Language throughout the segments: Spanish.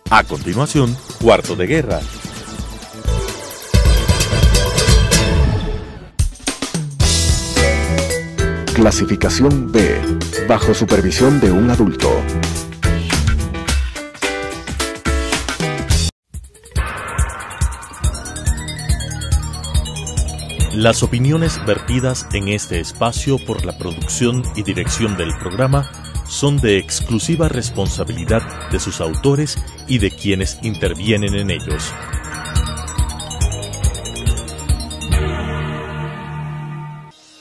A continuación, Cuarto de Guerra. Clasificación B, bajo supervisión de un adulto. Las opiniones vertidas en este espacio por la producción y dirección del programa son de exclusiva responsabilidad de sus autores y de quienes intervienen en ellos.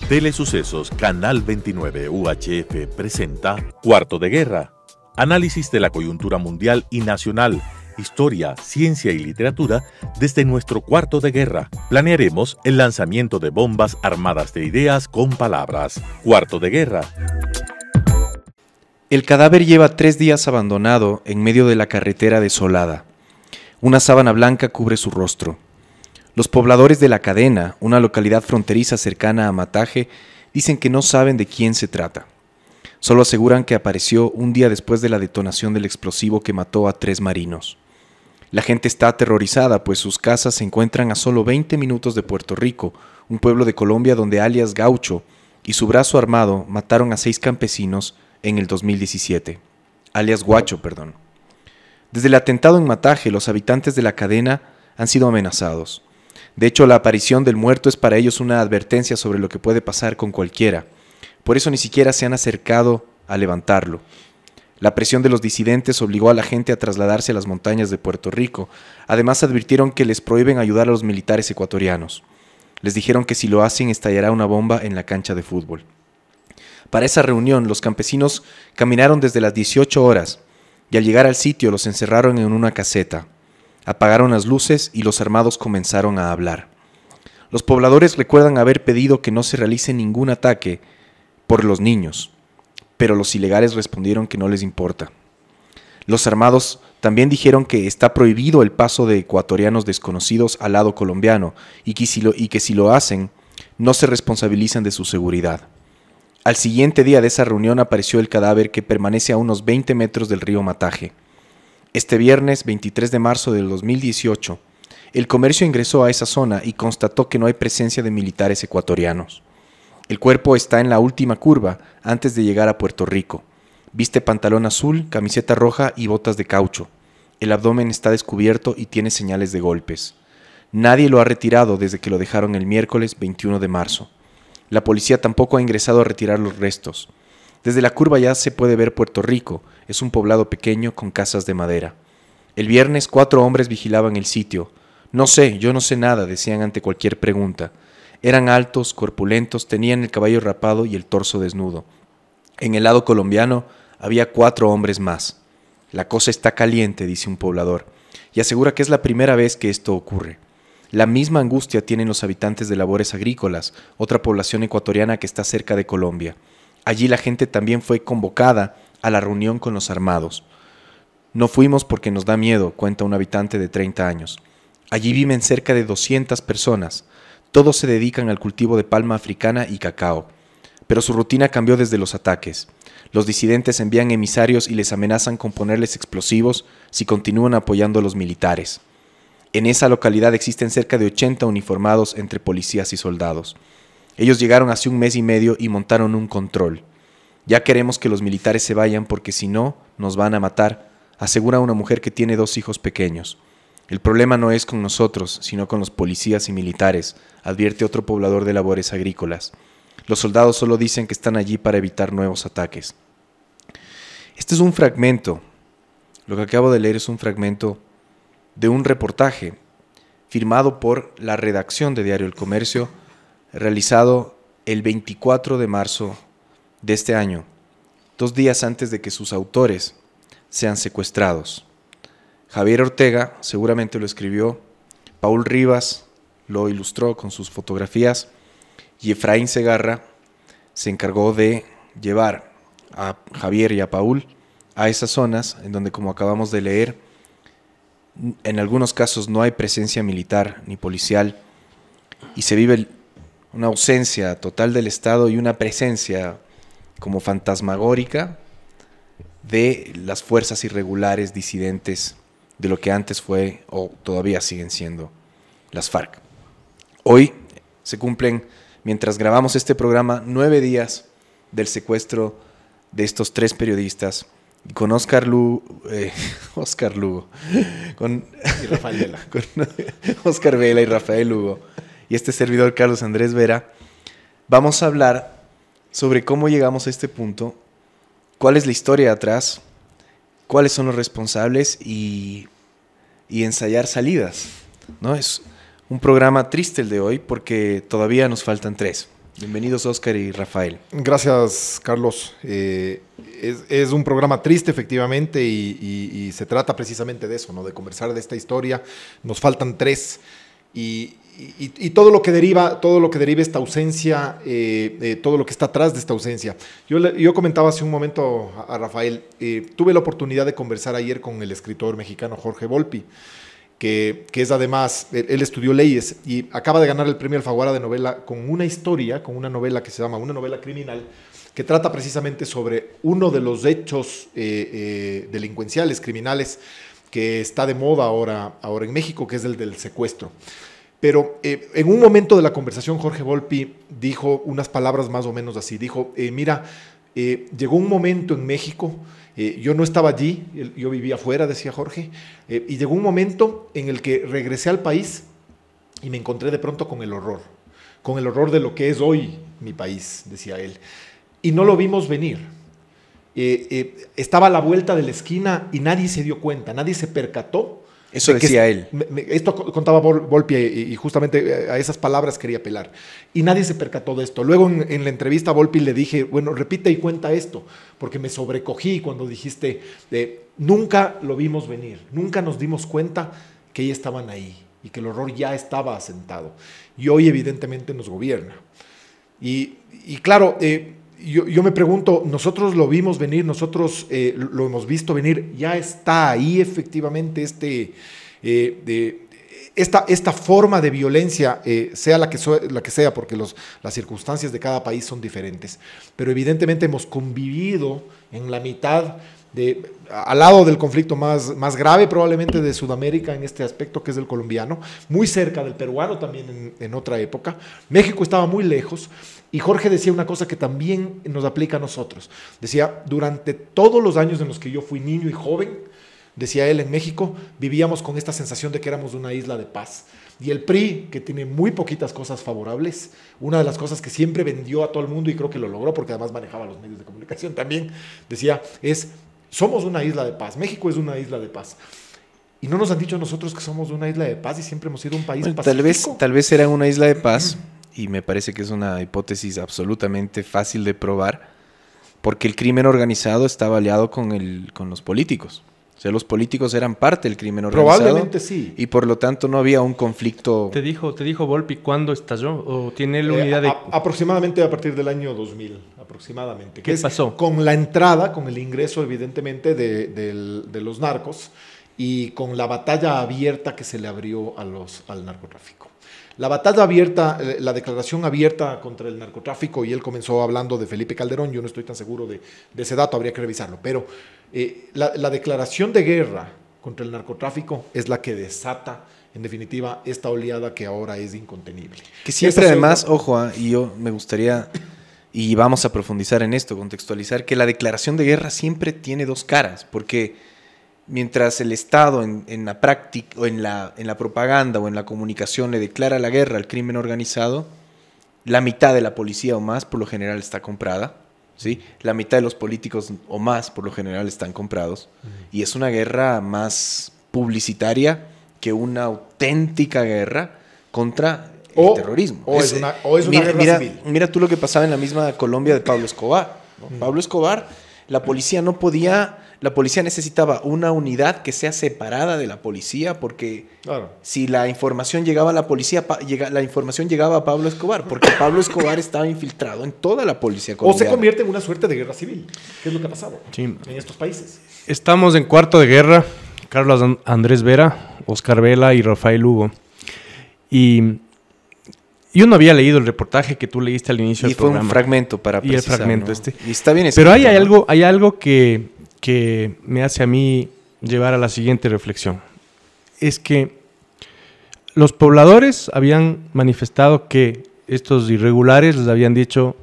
Telesucesos Canal 29 UHF presenta Cuarto de Guerra. Análisis de la coyuntura mundial y nacional, historia, ciencia y literatura desde nuestro Cuarto de Guerra. Planearemos el lanzamiento de bombas armadas de ideas con palabras. Cuarto de Guerra. El cadáver lleva 3 días abandonado en medio de la carretera desolada. Una sábana blanca cubre su rostro. Los pobladores de La Cadena, una localidad fronteriza cercana a Mataje, dicen que no saben de quién se trata. Solo aseguran que apareció un día después de la detonación del explosivo que mató a 3 marinos. La gente está aterrorizada, pues sus casas se encuentran a solo 20 minutos de Puerto Rico, un pueblo de Colombia donde alias Gaucho y su brazo armado mataron a 6 campesinos en el 2017. Alias Guacho, perdón. Desde el atentado en Mataje, los habitantes de La Cadena han sido amenazados. De hecho, la aparición del muerto es para ellos una advertencia sobre lo que puede pasar con cualquiera. Por eso ni siquiera se han acercado a levantarlo. La presión de los disidentes obligó a la gente a trasladarse a las montañas de Puerto Rico. Además, advirtieron que les prohíben ayudar a los militares ecuatorianos. Les dijeron que si lo hacen estallará una bomba en la cancha de fútbol. Para esa reunión, los campesinos caminaron desde las 18 horas y al llegar al sitio los encerraron en una caseta. Apagaron las luces y los armados comenzaron a hablar. Los pobladores recuerdan haber pedido que no se realice ningún ataque por los niños, pero los ilegales respondieron que no les importa. Los armados también dijeron que está prohibido el paso de ecuatorianos desconocidos al lado colombiano y que si lo hacen, no se responsabilizan de su seguridad. Al siguiente día de esa reunión apareció el cadáver que permanece a unos 20 metros del río Mataje. Este viernes 23 de marzo del 2018, el comercio ingresó a esa zona y constató que no hay presencia de militares ecuatorianos. El cuerpo está en la última curva antes de llegar a Puerto Rico. Viste pantalón azul, camiseta roja y botas de caucho. El abdomen está descubierto y tiene señales de golpes. Nadie lo ha retirado desde que lo dejaron el miércoles 21 de marzo. La policía tampoco ha ingresado a retirar los restos. Desde la curva ya se puede ver Puerto Rico. Es un poblado pequeño con casas de madera. El viernes 4 hombres vigilaban el sitio. No sé, yo no sé nada, decían ante cualquier pregunta. Eran altos, corpulentos, tenían el cabello rapado y el torso desnudo. En el lado colombiano había 4 hombres más. La cosa está caliente, dice un poblador, y asegura que es la primera vez que esto ocurre. La misma angustia tienen los habitantes de Labores Agrícolas, otra población ecuatoriana que está cerca de Colombia. Allí la gente también fue convocada a la reunión con los armados. No fuimos porque nos da miedo, cuenta un habitante de 30 años. Allí viven cerca de 200 personas. Todos se dedican al cultivo de palma africana y cacao. Pero su rutina cambió desde los ataques. Los disidentes envían emisarios y les amenazan con ponerles explosivos si continúan apoyando a los militares. En esa localidad existen cerca de 80 uniformados entre policías y soldados. Ellos llegaron hace 1 mes y medio y montaron un control. Ya queremos que los militares se vayan porque si no, nos van a matar, asegura una mujer que tiene 2 hijos pequeños. El problema no es con nosotros, sino con los policías y militares, advierte otro poblador de Labores Agrícolas. Los soldados solo dicen que están allí para evitar nuevos ataques. Este es un fragmento, lo que acabo de leer es un fragmento de un reportaje firmado por la redacción de Diario El Comercio, realizado el 24 de marzo de este año, 2 días antes de que sus autores sean secuestrados. Javier Ortega seguramente lo escribió, Paul Rivas lo ilustró con sus fotografías y Efraín Segarra se encargó de llevar a Javier y a Paul a esas zonas en donde, como acabamos de leer, en algunos casos no hay presencia militar ni policial y se vive una ausencia total del Estado y una presencia como fantasmagórica de las fuerzas irregulares disidentes de lo que antes fue o todavía siguen siendo las FARC. Hoy se cumplen, mientras grabamos este programa, 9 días del secuestro de estos 3 periodistas, con Oscar Lugo, con Oscar Vela y Rafael Lugo, y este servidor Carlos Andrés Vera. Vamos a hablar sobre cómo llegamos a este punto, cuál es la historia atrás, cuáles son los responsables y ensayar salidas, ¿no? Es un programa triste el de hoy porque todavía nos faltan 3. Bienvenidos Oscar y Rafael. Gracias, Carlos. Es un programa triste, efectivamente, y se trata precisamente de eso, ¿no? De conversar de esta historia. Nos faltan 3 y todo lo que deriva esta ausencia, todo lo que está atrás de esta ausencia. Yo comentaba hace un momento a Rafael, tuve la oportunidad de conversar ayer con el escritor mexicano Jorge Volpi, que es además, él estudió leyes y acaba de ganar el premio Alfaguara de novela con una historia, con una novela que se llama Una novela criminal, que trata precisamente sobre uno de los hechos delincuenciales, criminales, que está de moda ahora en México, que es el del secuestro. Pero en un momento de la conversación Jorge Volpi dijo unas palabras más o menos así, dijo, mira, llegó un momento en México, yo no estaba allí, yo vivía afuera, decía Jorge, y llegó un momento en el que regresé al país y me encontré de pronto con el horror de lo que es hoy mi país, decía él, y no lo vimos venir. Estaba a la vuelta de la esquina y nadie se dio cuenta, nadie se percató. Eso decía él. Esto contaba Volpi y justamente a esas palabras quería apelar. Y nadie se percató de esto. Luego en la entrevista a Volpi le dije, bueno, repite y cuenta esto, porque me sobrecogí cuando dijiste, nunca lo vimos venir, nunca nos dimos cuenta que ya estaban ahí y que el horror ya estaba asentado. Y hoy evidentemente nos gobierna. Y claro, yo me pregunto, nosotros lo vimos venir, nosotros lo hemos visto venir, ya está ahí efectivamente esta forma de violencia, sea la que sea, porque las circunstancias de cada país son diferentes, pero evidentemente hemos convivido en la mitad, al lado del conflicto más grave probablemente de Sudamérica en este aspecto, que es el colombiano, muy cerca del peruano también en otra época. México estaba muy lejos. Y Jorge decía una cosa que también nos aplica a nosotros. Decía, durante todos los años en los que yo fui niño y joven, decía él, en México, vivíamos con esta sensación de que éramos una isla de paz. Y el PRI, que tiene muy poquitas cosas favorables, una de las cosas que siempre vendió a todo el mundo, y creo que lo logró porque además manejaba los medios de comunicación también, decía, somos una isla de paz, México es una isla de paz. Y no nos han dicho a nosotros que somos una isla de paz y siempre hemos sido un país pacífico. Tal vez era una isla de paz. Y me parece que es una hipótesis absolutamente fácil de probar, porque el crimen organizado estaba aliado con los políticos. O sea, los políticos eran parte del crimen organizado. Probablemente sí. Y por lo tanto no había un conflicto. ¿Te dijo Volpi cuándo estalló? ¿O tiene la unidad de...? Aproximadamente a partir del año 2000, aproximadamente. ¿Qué pasó? Con la entrada, con el ingreso evidentemente de los narcos y con la batalla abierta que se le abrió al narcotráfico. La batalla abierta, la declaración abierta contra el narcotráfico, y él comenzó hablando de Felipe Calderón, yo no estoy tan seguro de ese dato, habría que revisarlo, pero la declaración de guerra contra el narcotráfico es la que desata, en definitiva, esta oleada que ahora es incontenible. Que siempre además, ojo, y yo me gustaría, y vamos a profundizar en esto, contextualizar, que la declaración de guerra siempre tiene 2 caras, porque mientras el Estado en la práctica o en la propaganda o en la comunicación le declara la guerra al crimen organizado, la mitad de la policía o más por lo general está comprada, ¿sí? La mitad de los políticos o más por lo general están comprados, y es una guerra más publicitaria que una auténtica guerra contra el terrorismo. O es una guerra civil. Mira tú lo que pasaba en la misma Colombia de Pablo Escobar, ¿no? Pablo Escobar, la policía necesitaba una unidad que sea separada de la policía, porque claro, si la información llegaba a la policía, la información llegaba a Pablo Escobar, porque Pablo Escobar estaba infiltrado en toda la policía colombiana. O se convierte en una suerte de guerra civil, que es lo que ha pasado en estos países. Estamos en cuarto de guerra, Carlos Andrés Vera, Oscar Vela y Rafael Lugo. Y yo no había leído el reportaje que tú leíste al inicio del programa. Y fue un fragmento para precisar. Y el fragmento ¿no? Y está bien escrito. Pero hay algo que me hace a mí llevar a la siguiente reflexión. Es que los pobladores habían manifestado que estos irregulares les habían dicho,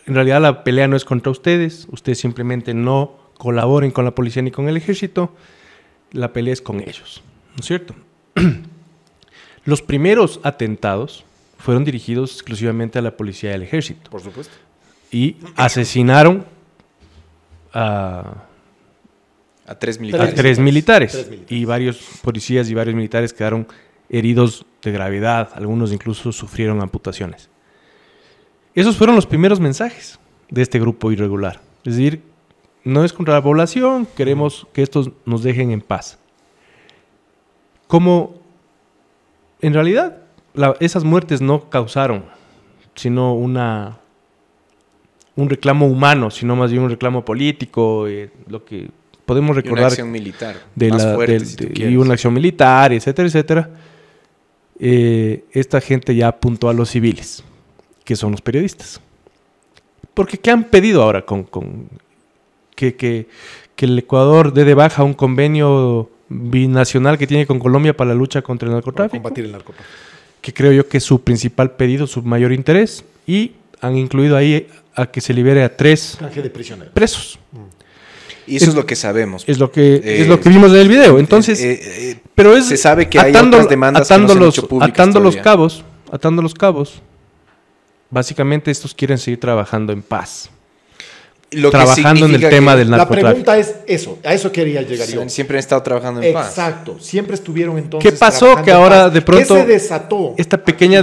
en realidad la pelea no es contra ustedes simplemente no colaboren con la policía ni con el ejército, la pelea es con ellos, ¿no es cierto? Los primeros atentados fueron dirigidos exclusivamente a la policía y al ejército. Por supuesto. Y asesinaron a 3 a militares. tres militares. 3 militares. Y varios policías y varios militares quedaron heridos de gravedad. Algunos incluso sufrieron amputaciones. Esos fueron los primeros mensajes de este grupo irregular. Es decir, no es contra la población, queremos que estos nos dejen en paz. Como en realidad esas muertes no causaron sino un reclamo humano, sino más bien un reclamo político, lo que podemos recordar. Y una acción militar, de más la, fuerte, del- si tú de- y quieres. una acción militar, etcétera, etcétera. Esta gente ya apuntó a los civiles, que son los periodistas. Porque ¿qué han pedido ahora que el Ecuador dé de baja un convenio binacional que tiene con Colombia para la lucha contra el Para narcotráfico? combatir el narcotráfico. Que creo yo que es su principal pedido, su mayor interés, y han incluido ahí a que se libere a 3 Canje de prisioneros. presos. Y eso es lo que sabemos. Es lo que vimos en el video. Entonces, Eh, pero es se sabe que hay otras demandas que no se han hecho públicas atando los todavía. cabos. Básicamente estos quieren seguir trabajando en paz, lo que trabajando en el significa tema que del La narcotráfico. pregunta es eso, a eso quería llegar yo. siempre han estado trabajando en paz. Exacto, siempre estuvieron entonces. ¿Qué pasó trabajando que en ahora paz? de pronto ¿Qué se desató? esta pequeña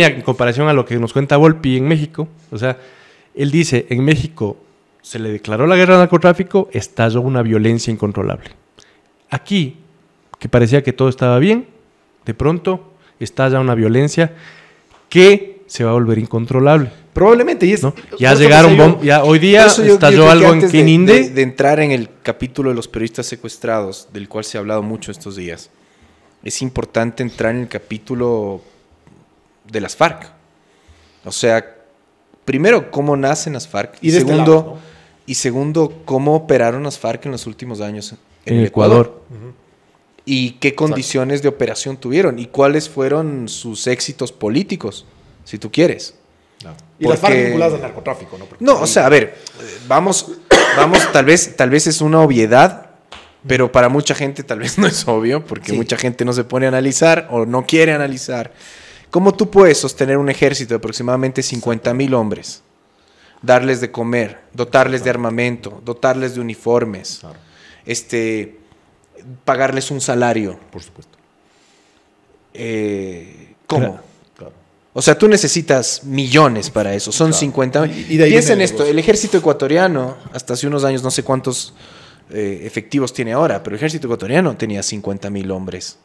en comparación a lo que nos cuenta Volpi en México? O sea, él dice, en México se le declaró la guerra al narcotráfico, estalló una violencia incontrolable. Aquí, que parecía que todo estaba bien, de pronto estalla una violencia que se va a volver incontrolable, Probablemente, y es. ¿no? por Ya eso llegaron, decía yo, ya hoy día Por eso yo estalló creo que algo en antes Quininde. de entrar en el capítulo de los periodistas secuestrados, del cual se ha hablado mucho estos días, es importante entrar en el capítulo de las FARC. O sea, primero, cómo nacen las FARC. Y de este segundo, lado, ¿no? y segundo, cómo operaron las FARC en los últimos años En Ecuador. Y qué condiciones de operación tuvieron y cuáles fueron sus éxitos políticos, si tú quieres. Y las FARC Porque- vinculadas al narcotráfico, ¿no? Porque No, o sea, a ver, vamos, tal vez es una obviedad, pero para mucha gente tal vez no es obvio, porque Sí. mucha gente no se pone a analizar o no quiere analizar. ¿Cómo tú puedes sostener un ejército de aproximadamente 50,000 hombres? Darles de comer, dotarles de armamento, dotarles de uniformes, Claro, pagarles un salario. por supuesto. ¿Cómo? Claro. Claro. O sea, tú necesitas millones para eso. Son Claro. 50. Y de ahí Piensa en viene el esto. negocio. El ejército ecuatoriano, hasta hace unos años, no sé cuántos efectivos tiene ahora, pero el ejército ecuatoriano tenía 50,000 hombres.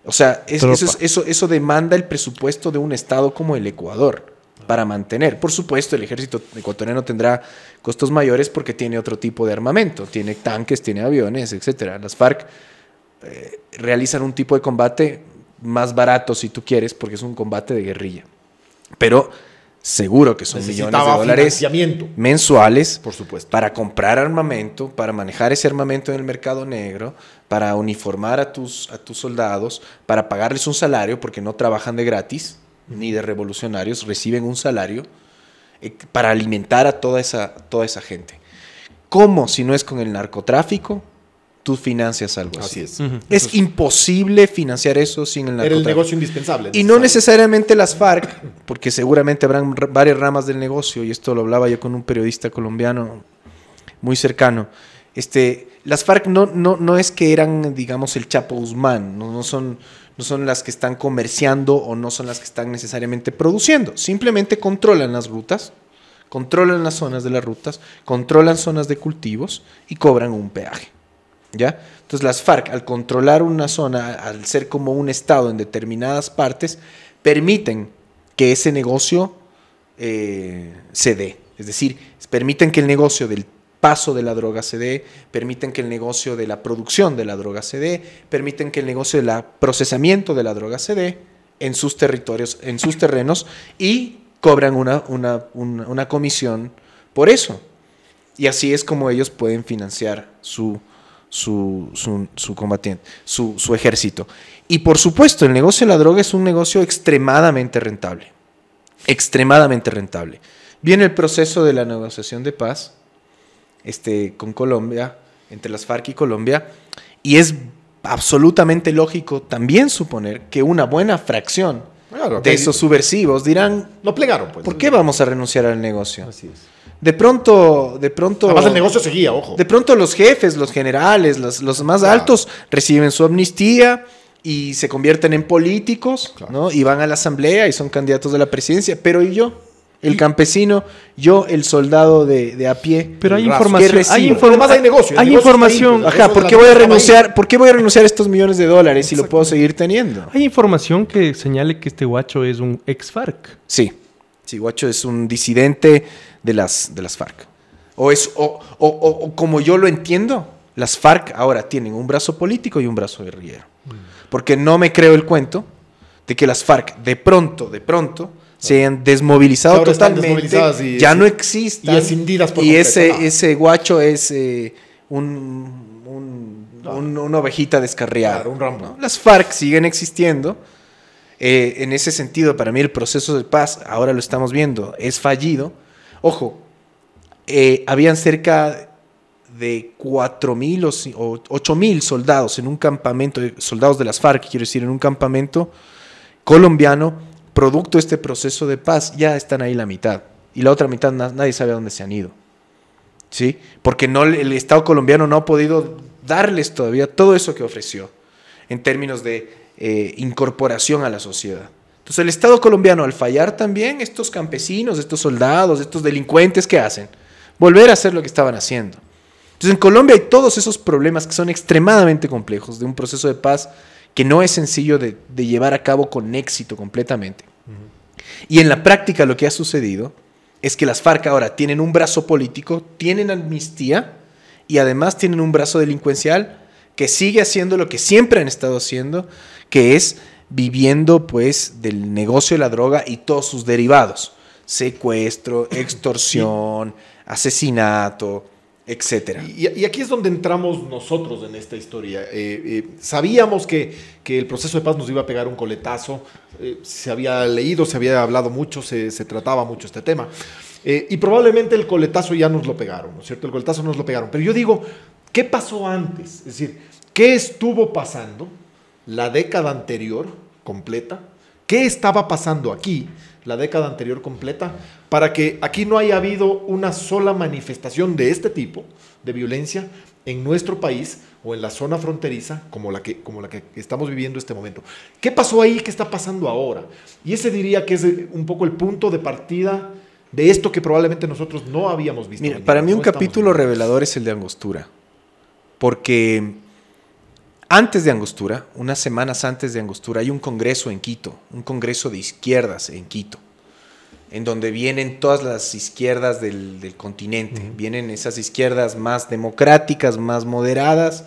O sea, eso demanda el presupuesto de un estado como el Ecuador para mantener. Por supuesto, el ejército ecuatoriano tendrá costos mayores porque tiene otro tipo de armamento. Tiene tanques, tiene aviones, etcétera. Las FARC realizan un tipo de combate más barato, si tú quieres, porque es un combate de guerrilla. Pero seguro que son millones de Necesitaba dólares financiamiento, mensuales por supuesto. para comprar armamento, para manejar ese armamento en el mercado negro, para uniformar a tus soldados, para pagarles un salario, porque no trabajan de gratis, ni de revolucionarios, reciben un salario, para alimentar a toda esa gente. ¿Cómo, si no es con el narcotráfico, tú financias algo así? Así es. Es imposible financiar eso sin el Era el narcotráfico. negocio indispensable. Y no necesariamente las FARC, porque seguramente habrán varias ramas del negocio, y esto lo hablaba yo con un periodista colombiano muy cercano. Las FARC no es que eran, digamos, el Chapo Guzmán, no son las que están comerciando o no son las que están necesariamente produciendo. Simplemente controlan las rutas, controlan las zonas de las rutas, controlan zonas de cultivos y cobran un peaje. ¿Ya? Entonces las FARC, al controlar una zona, al ser como un estado en determinadas partes, permiten que ese negocio se dé. Es decir, permiten que el negocio del paso de la droga se dé, permiten que el negocio de la producción de la droga se dé, permiten que el negocio del procesamiento de la droga se dé en sus territorios, en sus terrenos, y cobran una comisión por eso. Y así es como ellos pueden financiar su combatiente, su ejército. Y por supuesto, el negocio de la droga es un negocio extremadamente rentable. Extremadamente rentable. Viene el proceso de la negociación de paz con Colombia, entre las FARC y Colombia, y es absolutamente lógico también suponer que una buena fracción de esos subversivos dirán, no plegaron, pues. ¿Por qué vamos a renunciar al negocio? Así es. De pronto... Además el negocio seguía, ojo. De pronto los jefes, los generales, los más altos reciben su amnistía y se convierten en políticos, ¿no? Y van a la asamblea y son candidatos de la presidencia. Pero ¿y yo? El campesino, yo, el soldado de a pie. Pero hay información. Además hay negocio. Hay información. Ajá, ¿por qué voy a renunciar? ¿Por qué voy a renunciar a estos millones de dólares si lo puedo seguir teniendo? Hay información que señale que este guacho es un ex-FARC. Sí. Sí, guacho es un disidente de las FARC. O como yo lo entiendo, las FARC ahora tienen un brazo político y un brazo guerrillero. Porque no me creo el cuento de que las FARC de pronto se hayan desmovilizado totalmente, ya no existan. Y escindidas por y completo, ese guacho es una ovejita descarriada. Claro, un Rambo. ¿No? Las FARC siguen existiendo. En ese sentido, para mí el proceso de paz, ahora lo estamos viendo, es fallido. Ojo, habían cerca de 4.000 o 8.000 soldados en un campamento, soldados de las FARC, quiero decir, en un campamento colombiano. Producto de este proceso de paz, ya están ahí la mitad. Y la otra mitad nadie sabe a dónde se han ido. ¿Sí? Porque el Estado colombiano no ha podido darles todavía todo eso que ofreció en términos de incorporación a la sociedad. Entonces el Estado colombiano, al fallar también, estos campesinos, estos soldados, estos delincuentes, ¿qué hacen? Volver a hacer lo que estaban haciendo. Entonces en Colombia hay todos esos problemas que son extremadamente complejos de un proceso de paz que no es sencillo de llevar a cabo con éxito completamente. Y en la práctica lo que ha sucedido es que las FARC ahora tienen un brazo político, tienen amnistía y además tienen un brazo delincuencial que sigue haciendo lo que siempre han estado haciendo, que es viviendo pues del negocio de la droga y todos sus derivados. Secuestro, extorsión, asesinato, etcétera. Y aquí es donde entramos nosotros en esta historia. Sabíamos que el proceso de paz nos iba a pegar un coletazo. Se había leído, se había hablado mucho, se trataba mucho este tema. Y probablemente el coletazo ya nos lo pegaron, ¿no es cierto? El coletazo nos lo pegaron. Pero yo digo, ¿qué pasó antes? Es decir, ¿qué estuvo pasando la década anterior completa? ¿Qué estaba pasando aquí la década anterior completa para que aquí no haya habido una sola manifestación de este tipo de violencia en nuestro país o en la zona fronteriza como la que estamos viviendo en este momento? ¿Qué pasó ahí? ¿Qué está pasando ahora? Y ese diría que es un poco el punto de partida de esto que probablemente nosotros no habíamos visto. Mira, para mí un capítulo revelador es el de Angostura, porque antes de Angostura, unas semanas antes de Angostura, hay un congreso en Quito, un congreso de izquierdas en Quito, en donde vienen todas las izquierdas del continente. Vienen esas izquierdas más democráticas, más moderadas,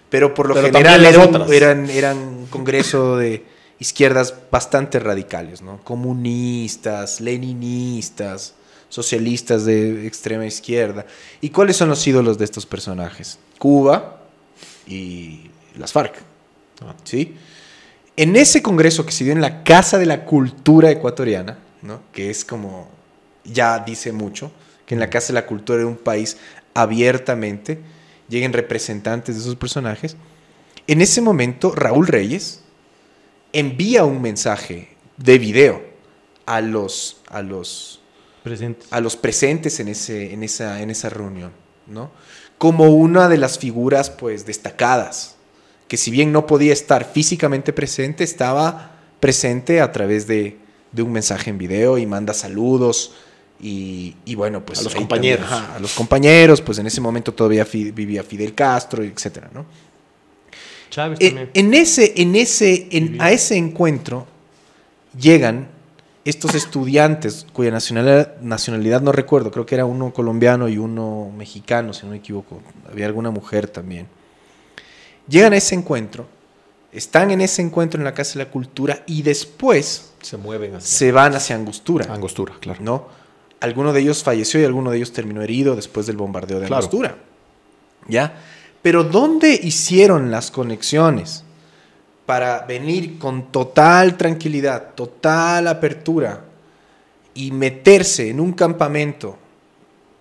pero por lo general eran un congreso de izquierdas bastante radicales, ¿no? Comunistas, leninistas, socialistas de extrema izquierda. ¿Y cuáles son los ídolos de estos personajes? Cuba y las FARC, ¿sí? En ese congreso que se dio en la Casa de la Cultura Ecuatoriana, ¿no? Que es como, ya dice mucho, que en la Casa de la Cultura de un país abiertamente lleguen representantes de esos personajes. En ese momento, Raúl Reyes envía un mensaje de video a los presentes en esa reunión, ¿no? Como una de las figuras pues destacadas, que si bien no podía estar físicamente presente, estaba presente a través de un mensaje en video y manda saludos y bueno, pues a los compañeros. También, a los compañeros, pues en ese momento todavía vivía Fidel Castro, etcétera, ¿no? Chávez también. A ese encuentro llegan estos estudiantes cuya nacionalidad no recuerdo, creo que era uno colombiano y uno mexicano, si no me equivoco, había alguna mujer también. Llegan a ese encuentro, están en ese encuentro en la Casa de la Cultura y después se mueven se van hacia Angostura. Angostura, claro. ¿No? alguno de ellos falleció y alguno de ellos terminó herido después del bombardeo de Claro. Angostura. ¿Ya? Pero ¿dónde hicieron las conexiones para venir con total tranquilidad, total apertura y meterse en un campamento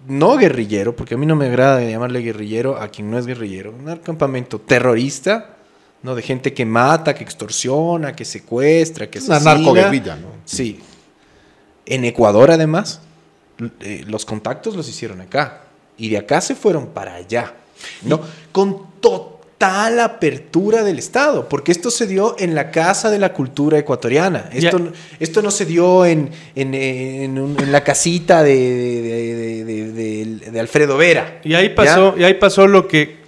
no guerrillero, porque a mí no me agrada llamarle guerrillero a quien no es guerrillero, un campamento terrorista, ¿no? De gente que mata, que extorsiona, que secuestra, que Una asesina. narcoguerrilla, ¿no? Sí. En Ecuador, además, los contactos los hicieron acá. Y de acá se fueron para allá, ¿no? Con total apertura del Estado, porque esto se dio en la Casa de la Cultura Ecuatoriana. Esto no se dio en la casita de Alfredo Vera. Y ahí pasó lo que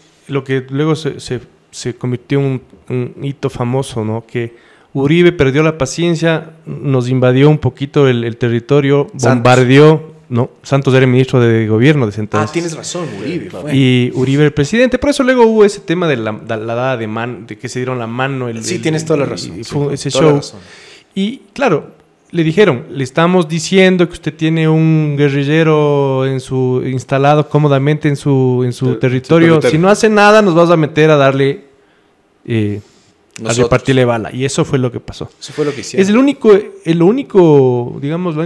luego se convirtió en un hito famoso, ¿no? Que Uribe perdió la paciencia, nos invadió un poquito el territorio, bombardeó. No, Santos era el ministro de gobierno de ese entonces. Tienes razón, Uribe. Y Uribe el presidente. Por eso luego hubo ese tema de la dada de mano, de que se dieron la mano. Tienes toda la razón. Y fue ese show. Y claro, le dijeron, le estamos diciendo que usted tiene un guerrillero instalado cómodamente en su territorio. Si no hace nada, nos vas a meter a darle a repartirle bala. Y eso fue lo que pasó. Eso fue lo que hicieron. Es el único, digamos,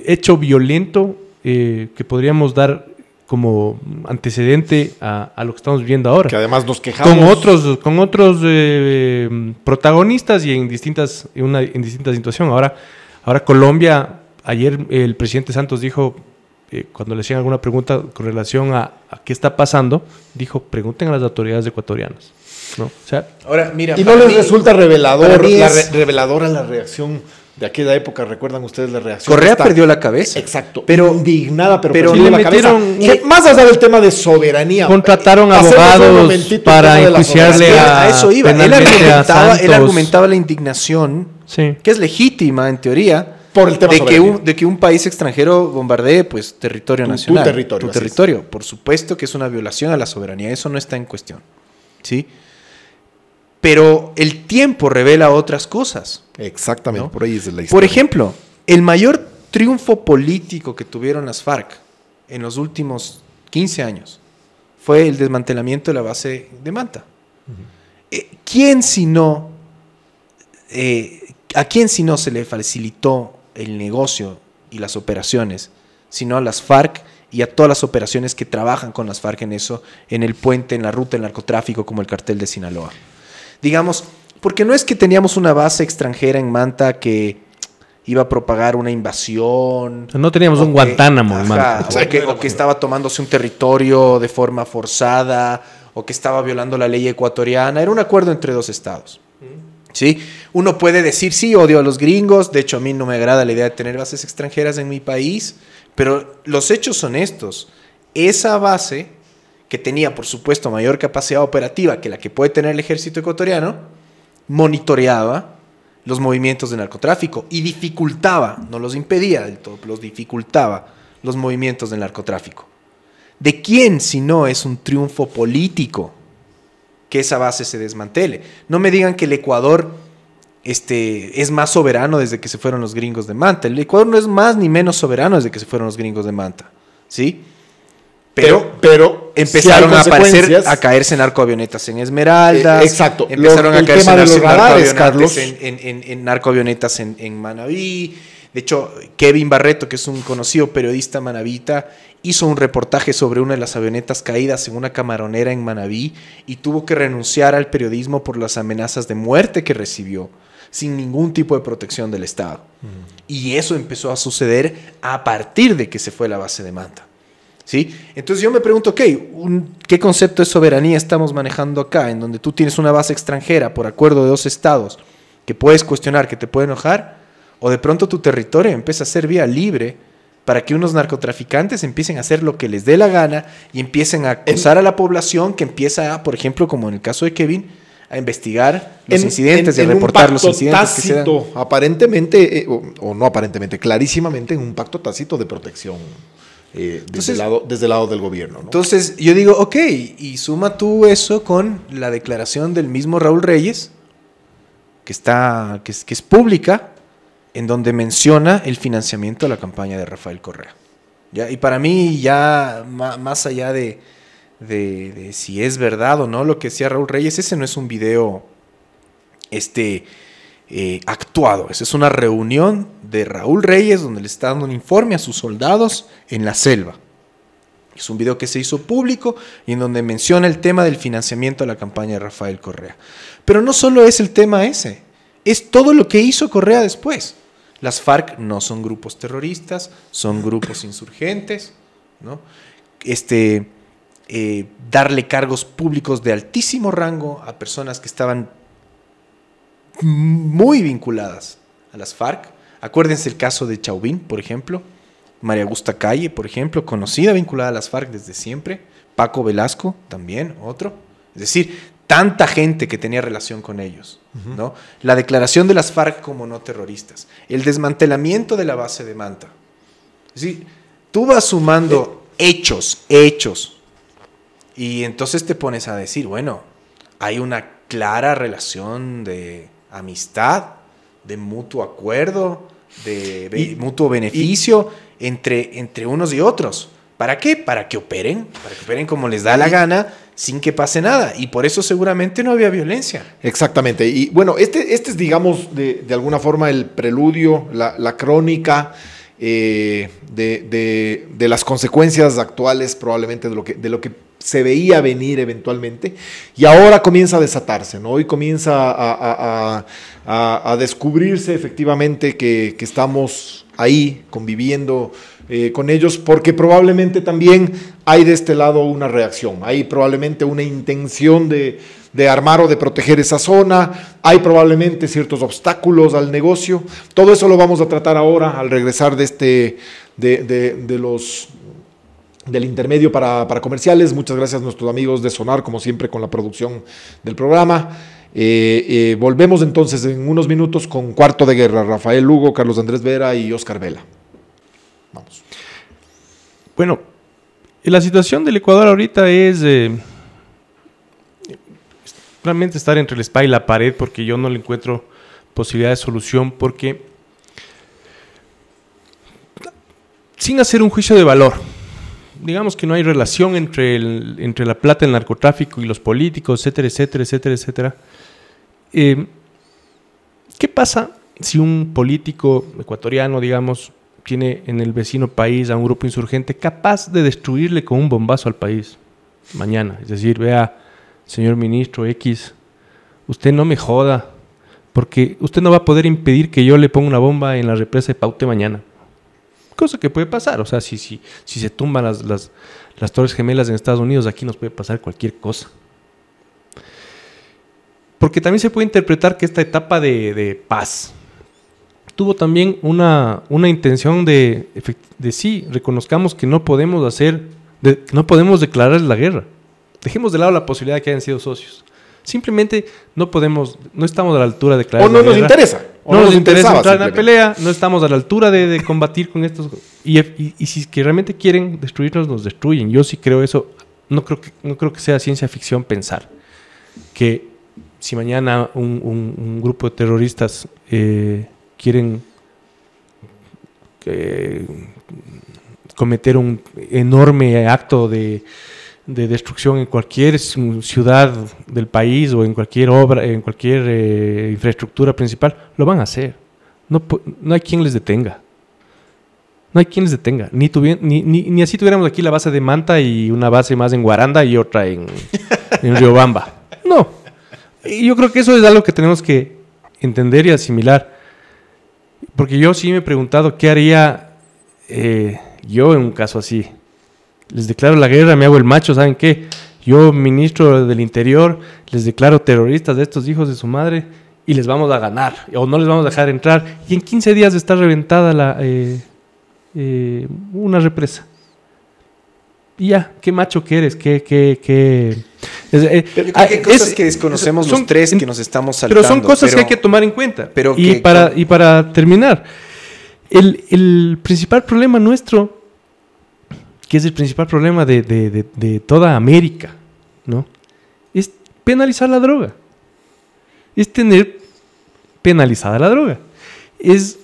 hecho violento que podríamos dar como antecedente a lo que estamos viviendo ahora. Que además nos quejamos. Con otros protagonistas y en distintas situaciones. Ahora Colombia, ayer el presidente Santos dijo, cuando le hacían alguna pregunta con relación a qué está pasando, dijo, pregunten a las autoridades ecuatorianas. ¿No? O sea, ahora, mira, y no les resulta reveladora reveladora la reacción de aquella época. ¿Recuerdan ustedes la reacción? Correa perdió la cabeza. Exacto. Pero indignada, pero le la cabeza. Más allá del tema de soberanía. Contrataron abogados para enjuiciarle a eso iba. Él argumentaba la indignación, sí, que es legítima en teoría, por el tema de que un país extranjero bombardee pues territorio nacional. Tu territorio. Por supuesto que es una violación a la soberanía. Eso no está en cuestión. ¿Sí? Pero el tiempo revela otras cosas. Exactamente, ¿no? Por ahí es la historia. Por ejemplo, el mayor triunfo político que tuvieron las FARC en los últimos 15 años fue el desmantelamiento de la base de Manta. ¿A quién si no se le facilitó el negocio y las operaciones, sino a las FARC y a todas las operaciones que trabajan con las FARC en eso, en el puente, en la ruta del narcotráfico, como el cartel de Sinaloa? Digamos, porque no es que teníamos una base extranjera en Manta que iba a propagar una invasión. No teníamos un Guantánamo en Manta. O que estaba tomándose un territorio de forma forzada, o que estaba violando la ley ecuatoriana. Era un acuerdo entre dos estados. ¿Sí? Uno puede decir, sí, odio a los gringos. De hecho, a mí no me agrada la idea de tener bases extranjeras en mi país. Pero los hechos son estos. Esa base, que tenía, por supuesto, mayor capacidad operativa que la que puede tener el ejército ecuatoriano, monitoreaba los movimientos de narcotráfico y dificultaba, no los impedía del todo, los dificultaba los movimientos del narcotráfico. ¿De quién, si no es un triunfo político, que esa base se desmantele? No me digan que el Ecuador es más soberano desde que se fueron los gringos de Manta. El Ecuador no es más ni menos soberano desde que se fueron los gringos de Manta, ¿sí? Pero empezaron a caerse narcoavionetas en Esmeraldas. Exacto. Empezaron a caerse narcoavionetas, Carlos, en narcoavionetas en Manabí. De hecho, Kevin Barreto, que es un conocido periodista manabita, hizo un reportaje sobre una de las avionetas caídas en una camaronera en Manabí y tuvo que renunciar al periodismo por las amenazas de muerte que recibió, sin ningún tipo de protección del Estado. Y eso empezó a suceder a partir de que se fue la base de Manta. ¿Sí? Entonces yo me pregunto, ¿qué concepto de soberanía estamos manejando acá? En donde tú tienes una base extranjera por acuerdo de dos estados que puedes cuestionar, que te puede enojar, o de pronto tu territorio empieza a ser vía libre para que unos narcotraficantes empiecen a hacer lo que les dé la gana y empiecen a acusar a la población que empieza, por ejemplo, como en el caso de Kevin, a investigar los incidentes y a reportar los incidentes tácito, que se dan. Aparentemente, o no aparentemente, clarísimamente en un pacto tácito de protección desde el lado del gobierno, ¿no? Entonces yo digo, ok, y suma tú eso con la declaración del mismo Raúl Reyes, que es pública, en donde menciona el financiamiento de la campaña de Rafael Correa. ¿ya? Y para mí, ya más allá de si es verdad o no lo que decía Raúl Reyes, ese no es un video actuado. Esa es una reunión de Raúl Reyes donde le está dando un informe a sus soldados en la selva. Es un video que se hizo público y en donde menciona el tema del financiamiento a la campaña de Rafael Correa. Pero no solo es el tema ese, es todo lo que hizo Correa después. Las FARC no son grupos terroristas, son grupos insurgentes, ¿no? Darle cargos públicos de altísimo rango a personas que estaban muy vinculadas a las FARC. Acuérdense el caso de Chauvin, por ejemplo. María Augusta Calle, por ejemplo, conocida, vinculada a las FARC desde siempre. Paco Velasco, también, otro. Es decir, tanta gente que tenía relación con ellos, ¿no? La declaración de las FARC como no terroristas. El desmantelamiento de la base de Manta. Es decir, tú vas sumando hechos. Y entonces te pones a decir, bueno, hay una clara relación de amistad, de mutuo acuerdo, de mutuo beneficio entre unos y otros. ¿Para qué? Para que operen como les da la gana, sin que pase nada. Y por eso seguramente no había violencia. Exactamente. Y bueno, este es, digamos, de alguna forma el preludio, la crónica de las consecuencias actuales, probablemente de lo que se veía venir eventualmente, y ahora comienza a desatarse, ¿no? Hoy comienza a descubrirse efectivamente que estamos ahí conviviendo con ellos, porque probablemente también hay de este lado una reacción, hay probablemente una intención de armar o de proteger esa zona, hay probablemente ciertos obstáculos al negocio. Todo eso lo vamos a tratar ahora al regresar del intermedio para comerciales. Muchas gracias a nuestros amigos de Sonar, como siempre, con la producción del programa. Volvemos entonces en unos minutos con Cuarto de Guerra. Rafael Lugo, Carlos Andrés Vera y Oscar Vela. Vamos. Bueno, la situación del Ecuador ahorita es realmente estar entre la espada y la pared, porque yo no le encuentro posibilidad de solución, porque sin hacer un juicio de valor, digamos que no hay relación entre la plata, el narcotráfico y los políticos, etcétera, etcétera, etcétera, etcétera. ¿Qué pasa si un político ecuatoriano, digamos, tiene en el vecino país a un grupo insurgente capaz de destruirle con un bombazo al país mañana? Es decir, vea, señor ministro X, usted no me joda, porque usted no va a poder impedir que yo le ponga una bomba en la represa de Paute mañana. Cosa que puede pasar, o sea, si se tumban las Torres Gemelas en Estados Unidos, aquí nos puede pasar cualquier cosa. Porque también se puede interpretar que esta etapa de paz tuvo también una intención de sí, reconozcamos que no podemos declarar la guerra. Dejemos de lado la posibilidad de que hayan sido socios. Simplemente no estamos a la altura de declarar la guerra. Nos interesa. No nos interesa entrar en la pelea, no estamos a la altura de combatir con estos. Y si es que realmente quieren destruirnos, nos destruyen. Yo sí creo eso. No creo que sea ciencia ficción pensar que si mañana un grupo de terroristas quieren cometer un enorme acto de destrucción en cualquier ciudad del país o en cualquier obra, en cualquier infraestructura principal, lo van a hacer. No hay quien les detenga. No hay quien les detenga. Ni así tuviéramos aquí la base de Manta y una base más en Guaranda y otra en Riobamba. No. Y yo creo que eso es algo que tenemos que entender y asimilar. Porque yo sí me he preguntado qué haría yo en un caso así. Les declaro la guerra, me hago el macho, ¿saben qué? Yo, ministro del Interior, les declaro terroristas de estos hijos de su madre y les vamos a ganar, o no les vamos a dejar entrar. Y en 15 días está reventada una represa. Y ya, qué macho que eres, hay cosas que desconocemos los tres que nos estamos saltando. Pero son cosas que hay que tomar en cuenta. Y para terminar, el principal problema nuestro, que es el principal problema de toda América, ¿no?, es penalizar la droga. Es tener penalizada la droga. Es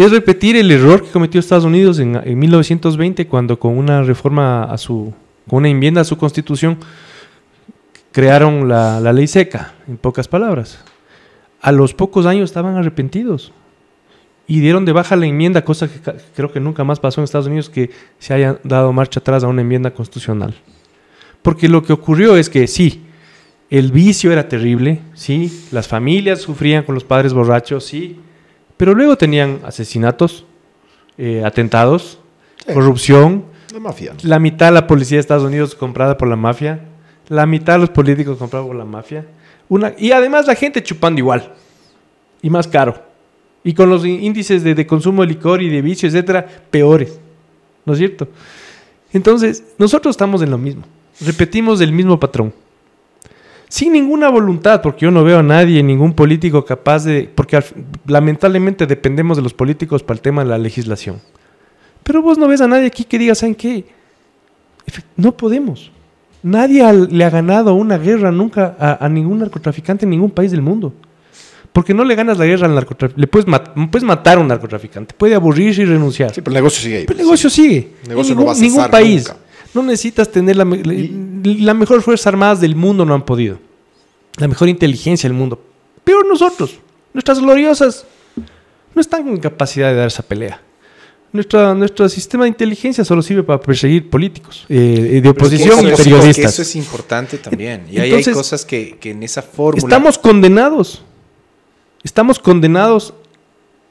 es repetir el error que cometió Estados Unidos en 1920 cuando con una reforma con una enmienda a su constitución crearon la ley seca, en pocas palabras. A los pocos años estaban arrepentidos y dieron de baja la enmienda, cosa que creo que nunca más pasó en Estados Unidos, que se haya dado marcha atrás a una enmienda constitucional. Porque lo que ocurrió es que sí, el vicio era terrible, sí, las familias sufrían con los padres borrachos, sí, pero luego tenían asesinatos, atentados, Sí. corrupción, La mafia. la mitad de la policía de Estados Unidos comprada por la mafia, la mitad de los políticos comprados por la mafia, y además la gente chupando igual, y más caro, y con los índices de consumo de licor y de vicio, etcétera, peores, ¿no es cierto? Entonces, nosotros estamos en lo mismo, repetimos el mismo patrón, sin ninguna voluntad, porque yo no veo a nadie, ningún político capaz de, porque lamentablemente dependemos de los políticos para el tema de la legislación. Pero vos no ves a nadie aquí que diga, ¿saben qué? No podemos. Nadie le ha ganado una guerra nunca a ningún narcotraficante en ningún país del mundo. Porque no le ganas la guerra al narcotraficante. Le puedes matar a un narcotraficante. Puede aburrirse y renunciar. Sí, pero el negocio sigue ahí. Pero el negocio sigue. El negocio En no va a ningún cesar país. nunca. No necesitas tener la mejor Fuerzas Armadas del mundo, no han podido. La mejor inteligencia del mundo. Peor nosotros. Nuestras gloriosas no están en capacidad de dar esa pelea. Nuestro sistema de inteligencia solo sirve para perseguir políticos de oposición y periodistas. Eso es importante también. Y ahí Entonces, hay cosas que en esa fórmula... Estamos condenados. Estamos condenados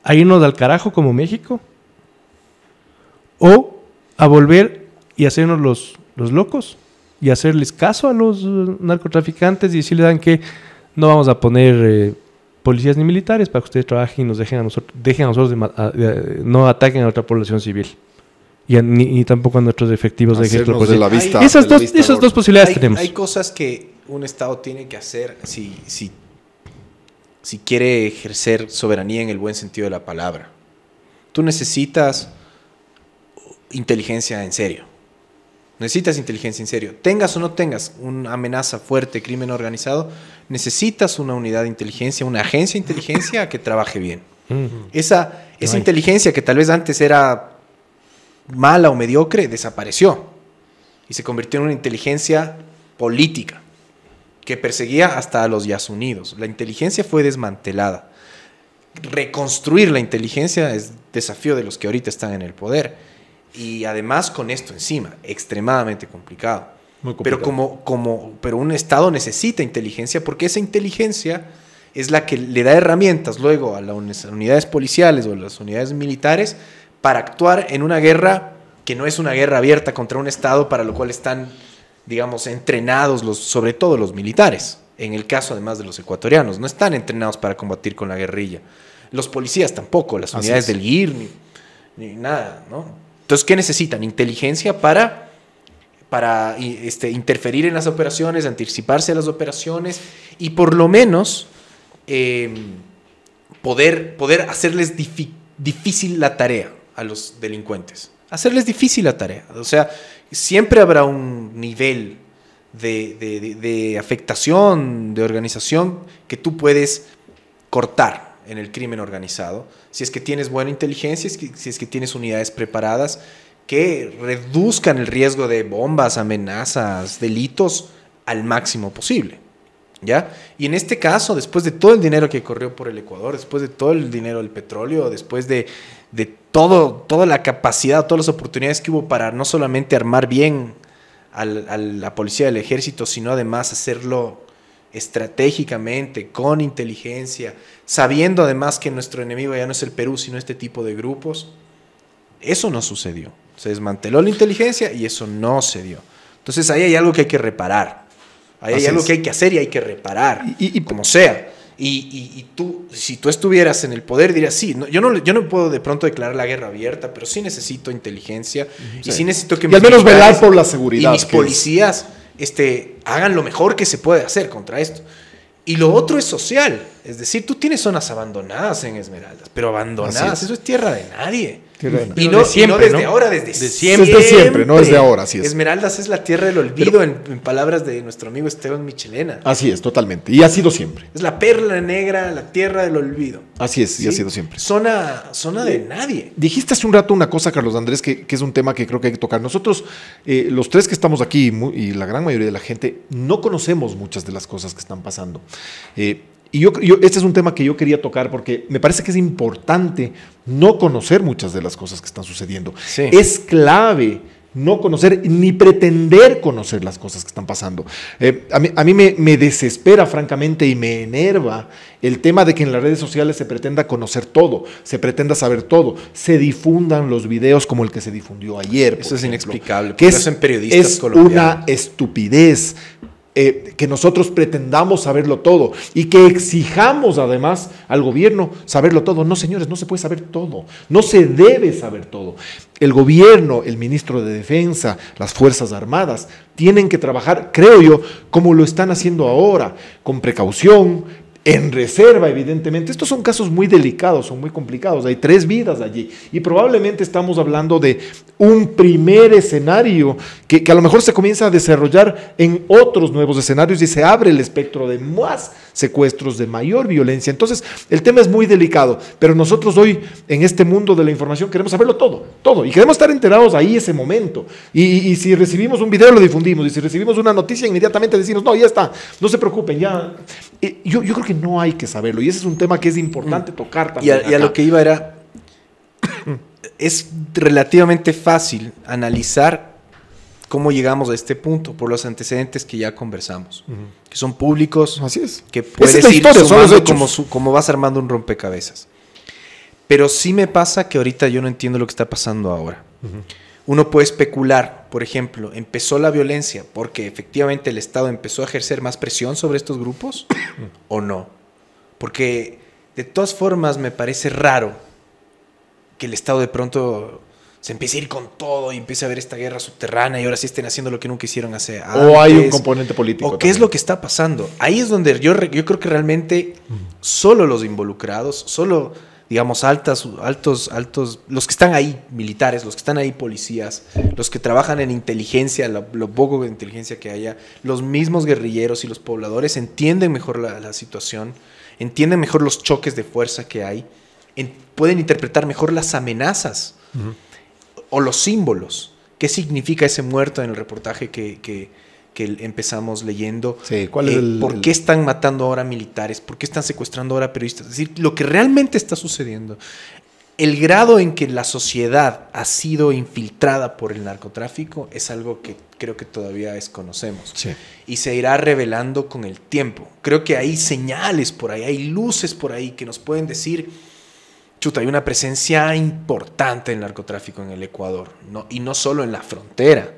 a irnos al carajo como México o a volver y hacernos los locos y hacerles caso a los narcotraficantes y decirles, ¿saben qué? No vamos a poner policías ni militares para que ustedes trabajen y nos dejen a nosotros no ataquen a otra población civil y ni tampoco a nuestros efectivos de ejército. Hacernos de la vista, Esas de la dos, vista esas gorda. dos posibilidades tenemos. Hay cosas que un Estado tiene que hacer si quiere ejercer soberanía en el buen sentido de la palabra. Tú necesitas inteligencia en serio. Necesitas inteligencia en serio. Tengas o no tengas una amenaza fuerte, crimen organizado, necesitas una unidad de inteligencia, una agencia de inteligencia que trabaje bien. Esa inteligencia que tal vez antes era mala o mediocre, desapareció y se convirtió en una inteligencia política que perseguía hasta a los Yasunidos. La inteligencia fue desmantelada. Reconstruir la inteligencia es desafío de los que ahorita están en el poder. Y además con esto encima, extremadamente complicado. Muy complicado. Pero un Estado necesita inteligencia porque esa inteligencia es la que le da herramientas luego a las unidades policiales o a las unidades militares para actuar en una guerra que no es una guerra abierta contra un Estado para lo cual están, digamos, entrenados sobre todo los militares. En el caso además de los ecuatorianos, no están entrenados para combatir con la guerrilla. Los policías tampoco, las unidades del GIR, ni nada, ¿no? Entonces, ¿qué necesitan? Inteligencia para interferir en las operaciones, anticiparse a las operaciones y por lo menos poder hacerles difícil la tarea a los delincuentes. Hacerles difícil la tarea. O sea, siempre habrá un nivel de afectación, de organización que tú puedes cortar en el crimen organizado, si es que tienes buena inteligencia, si es que tienes unidades preparadas que reduzcan el riesgo de bombas, amenazas, delitos al máximo posible, ¿ya? Y en este caso, después de todo el dinero que corrió por el Ecuador, después de todo el dinero del petróleo, después de toda la capacidad, todas las oportunidades que hubo para no solamente armar bien a la policía del ejército, sino además hacerlo estratégicamente, con inteligencia, sabiendo además que nuestro enemigo ya no es el Perú, sino este tipo de grupos. Eso no sucedió. Se desmanteló la inteligencia y eso no se dio. Entonces ahí hay algo que hay que reparar. Ahí hay algo que hay que hacer y hay que reparar, como sea. Y tú, si tú estuvieras en el poder, dirías, sí, yo no puedo de pronto declarar la guerra abierta, pero sí necesito inteligencia y sí necesito que y al menos velar por la seguridad. Y mis policías hagan lo mejor que se puede hacer contra esto. Y lo otro es social. Es decir, tú tienes zonas abandonadas en Esmeraldas, pero abandonadas, eso es tierra de nadie. Y Pero no, de siempre, y no desde ¿no? ahora, desde siempre. Desde siempre, no desde ahora, así es. Esmeraldas es la tierra del olvido, en palabras de nuestro amigo Esteban Michelena. Así es, totalmente. Y ha sido siempre. Es la perla negra, la tierra del olvido. Así es, ¿Sí? y ha sido siempre. Zona de nadie. Dijiste hace un rato una cosa, Carlos Andrés, que es un tema que creo que hay que tocar. Nosotros, los tres que estamos aquí y la gran mayoría de la gente, no conocemos muchas de las cosas que están pasando. Y este es un tema que yo quería tocar porque me parece que es importante no conocer muchas de las cosas que están sucediendo. Sí. Es clave no conocer ni pretender conocer las cosas que están pasando. A mí me desespera, francamente, y me enerva el tema de que en las redes sociales se pretenda conocer todo, se pretenda saber todo, se difundan los videos como el que se difundió ayer. Eso es inexplicable, Que porque hacen periodistas es colombianos. una estupidez. Que nosotros pretendamos saberlo todo y que exijamos además al gobierno saberlo todo. No, señores, no se puede saber todo, no se debe saber todo. El gobierno, el ministro de Defensa, las Fuerzas Armadas tienen que trabajar, creo yo, como lo están haciendo ahora, con precaución, en reserva, evidentemente. Estos son casos muy delicados, son muy complicados. Hay 3 vidas allí. Y probablemente estamos hablando de un primer escenario que a lo mejor se comienza a desarrollar en otros nuevos escenarios y se abre el espectro de más secuestros, de mayor violencia. Entonces, el tema es muy delicado. Pero nosotros hoy, en este mundo de la información, queremos saberlo todo, todo. Y queremos estar enterados ahí ese momento. Y si recibimos un video, lo difundimos. Y si recibimos una noticia, inmediatamente decimos, no, ya está, no se preocupen, ya. Yo creo que no hay que saberlo y ese es un tema que es importante tocar también. Y a lo que iba era, es relativamente fácil analizar cómo llegamos a este punto por los antecedentes que ya conversamos, que son públicos, así es, que puedes es la ir historia, son los sumando hechos. como vas armando un rompecabezas. Pero sí me pasa que ahorita yo no entiendo lo que está pasando ahora. Uno puede especular, por ejemplo, empezó la violencia porque efectivamente el Estado empezó a ejercer más presión sobre estos grupos o no. Porque de todas formas me parece raro que el Estado de pronto se empiece a ir con todo y empiece a ver esta guerra subterránea y ahora sí estén haciendo lo que nunca hicieron hace antes. O hay un componente político. ¿O qué es lo que está pasando? Ahí es donde yo creo que realmente solo los involucrados, solo, digamos, altos, los que están ahí, militares, los que están ahí, policías, los que trabajan en inteligencia, lo poco de inteligencia que haya, los mismos guerrilleros y los pobladores entienden mejor la situación, entienden mejor los choques de fuerza que hay, pueden interpretar mejor las amenazas o los símbolos. ¿Qué significa ese muerto en el reportaje que empezamos leyendo? Sí, ¿cuál es ¿Por qué están matando ahora militares? ¿Por qué están secuestrando ahora periodistas? Es decir, lo que realmente está sucediendo, el grado en que la sociedad ha sido infiltrada por el narcotráfico es algo que creo que todavía desconocemos. Sí. Y se irá revelando con el tiempo. Creo que hay señales por ahí, hay luces por ahí que nos pueden decir, chuta, hay una presencia importante del narcotráfico en el Ecuador, ¿no? Y no solo en la frontera,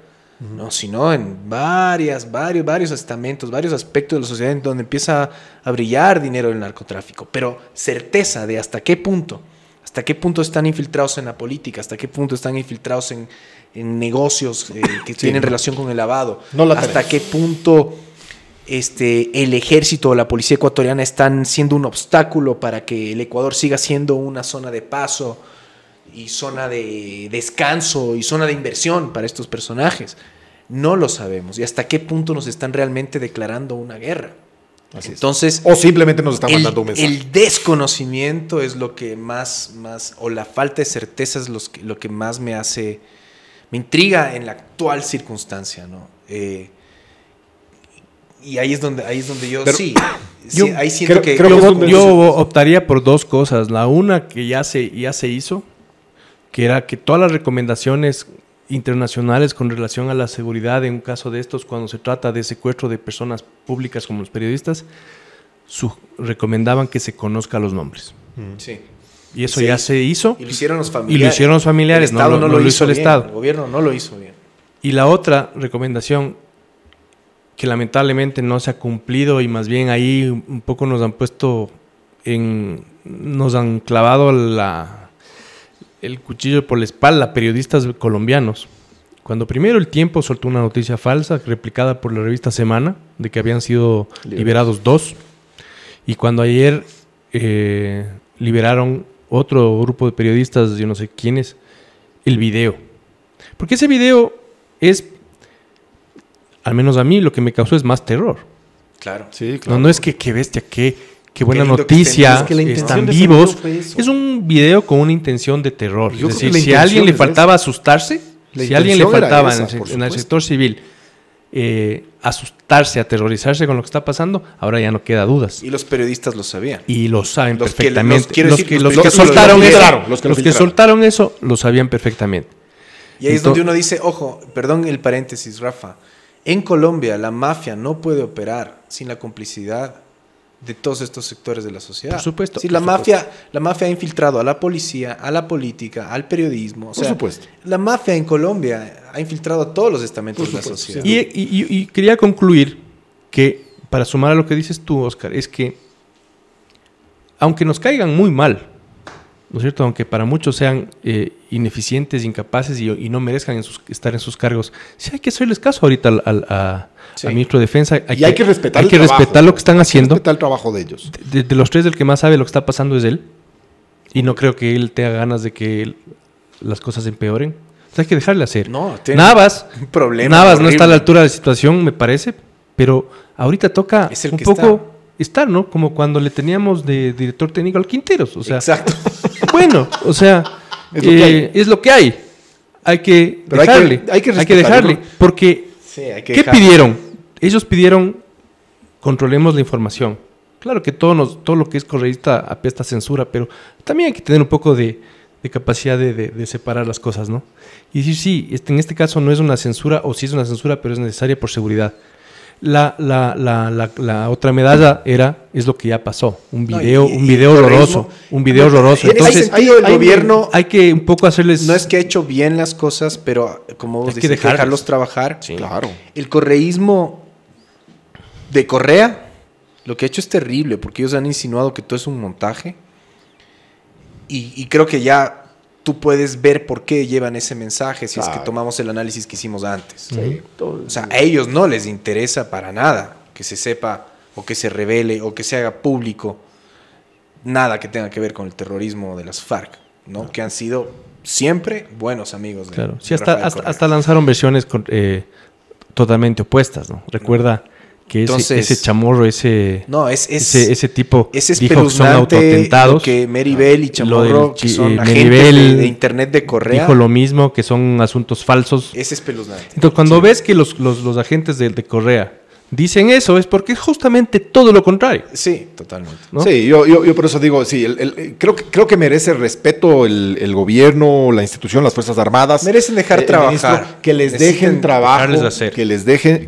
¿no? Sino en varios estamentos, varios aspectos de la sociedad en donde empieza a brillar dinero del narcotráfico. Pero certeza de hasta qué punto están infiltrados en la política, hasta qué punto están infiltrados en negocios que tienen relación con el lavado, hasta qué punto el ejército o la policía ecuatoriana están siendo un obstáculo para que el Ecuador siga siendo una zona de paso y zona de descanso y zona de inversión para estos personajes. No lo sabemos. Y hasta qué punto nos están realmente declarando una guerra. Así Entonces, o simplemente nos están mandando un mensaje. El desconocimiento es lo que más o la falta de certeza es lo que más me intriga en la actual circunstancia, ¿no? Y ahí es donde yo ahí siento que yo optaría por 2 cosas. La una que ya se hizo, que era que todas las recomendaciones internacionales con relación a la seguridad en un caso de estos, cuando se trata de secuestro de personas públicas como los periodistas, recomendaban que se conozcan los nombres. Sí. Y eso ya se hizo. Y lo hicieron los familiares. Y lo hicieron los familiares, el Estado no lo hizo el bien, Estado. El gobierno no lo hizo bien. Y la otra recomendación que lamentablemente no se ha cumplido y más bien ahí un poco nos han puesto nos han clavado el cuchillo por la espalda, periodistas colombianos. Cuando primero El Tiempo soltó una noticia falsa, replicada por la revista Semana, de que habían sido liberados 2. Y cuando ayer liberaron otro grupo de periodistas, yo no sé quiénes, el video. Porque ese video es, al menos a mí, lo que me causó es más terror. Claro. Sí, claro. No es que qué bestia, qué buena lindo que noticia, estén- es que la intención están de ese vivos. video fue eso. Es un video con una intención de terror. Yo Es creo que decir, la si a alguien le intención es faltaba asustarse, La si a alguien le intención era faltaba esa, en por el supuesto. sector civil asustarse, aterrorizarse con lo que está pasando, ahora ya no queda dudas. Y los periodistas lo sabían. Y lo saben Los que- perfectamente. quiero Los decir, que, los los que que lo soltaron eso, filtraron, los que lo los que filtraron. soltaron eso lo sabían perfectamente. Y ahí es donde uno dice, ojo, perdón el paréntesis, Rafa, en Colombia la mafia no puede operar sin la complicidad de todos estos sectores de la sociedad. Por supuesto, Sí, por la supuesto. mafia ha infiltrado a la policía, a la política, al periodismo. O Por sea, supuesto. La mafia en Colombia ha infiltrado a todos los estamentos Por de la supuesto, sociedad. Y quería concluir que, para sumar a lo que dices tú, Oscar, es que aunque nos caigan muy mal, ¿no es cierto? Aunque para muchos sean ineficientes, incapaces y no merezcan estar en sus cargos, sí hay que hacerles caso ahorita Sí. al ministro de Defensa. Y hay que respetar hay el que trabajo. respetar lo que están Hay que haciendo. respetar el trabajo de ellos. De los tres, el que más sabe lo que está pasando es él. Y no creo que él tenga ganas de que las cosas empeoren. O sea, hay que dejarle hacer. No, tiene Navas, un problema Navas no horrible. está a la altura de la situación, me parece. Pero ahorita toca Es el un que poco estar, ¿no? Como cuando le teníamos de director técnico al Quinteros. O sea, Exacto. bueno, o sea, Es lo que hay. es lo que hay. Hay que Pero hay que- dejarle. hay que hay que respetarlo. dejarle. Porque, Sí, hay que ¿qué dejar. pidieron? Ellos pidieron controlemos la información. Claro que todo lo que es correísta apesta a censura, pero también hay que tener un poco de capacidad de separar las cosas, ¿no? Y decir, sí, en este caso no es una censura, o sí es una censura, pero es necesaria por seguridad. La otra medalla es lo que ya pasó. Un No, video, y un video el horroroso. terrorismo- Un video horroroso. En ese Entonces, sentido, el hay- gobierno hay que un poco hacerles... no es que ha hecho bien las cosas, pero como vos Hay que dices, hay que dejarlos. dejarlos trabajar. Claro. El correísmo de Correa, lo que ha hecho es terrible, porque ellos han insinuado que todo es un montaje. Y creo que ya tú puedes ver por qué llevan ese mensaje si es que Claro. tomamos el análisis que hicimos antes. Sí, todo- O sea, a ellos no les interesa para nada que se sepa o que se revele o que se haga público nada que tenga que ver con el terrorismo de las FARC, ¿no? Que han sido siempre buenos amigos de Claro, sí, Rafael hasta Correa. lanzaron versiones totalmente opuestas, ¿no? Recuerda que Entonces, ese chamorro, ese tipo es dijo que son espeluznante autoatentados. lo que Meribel y Chamorro, que son Meribel agentes de internet de Correa, dijo lo mismo, que son asuntos falsos. es espeluznante. Entonces, cuando ves que los agentes de Correa dicen eso, es porque es justamente todo lo contrario, Sí, totalmente. ¿no? Sí, yo por eso digo, sí, creo que merece respeto el gobierno, la institución, las Fuerzas Armadas. Merecen dejar el trabajar. ministro, que les Necesitan dejen trabajo, dejarles hacer. que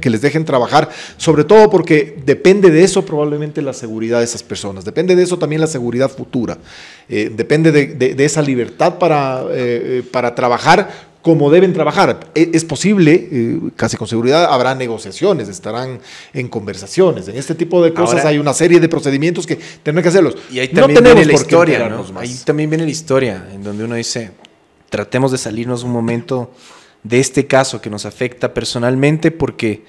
les dejen trabajar, sobre todo porque depende de eso probablemente la seguridad de esas personas, depende de eso también la seguridad futura, depende de esa libertad para trabajar como deben trabajar. Es posible, casi con seguridad, habrá negociaciones, estarán en conversaciones. En este tipo de cosas Ahora- hay una serie de procedimientos que tendrán que hacerlos. Y ahí No también tenemos viene la por qué historia, enterarnos ¿no? más. Ahí también viene la historia, en donde uno dice, tratemos de salirnos un momento de este caso que nos afecta personalmente porque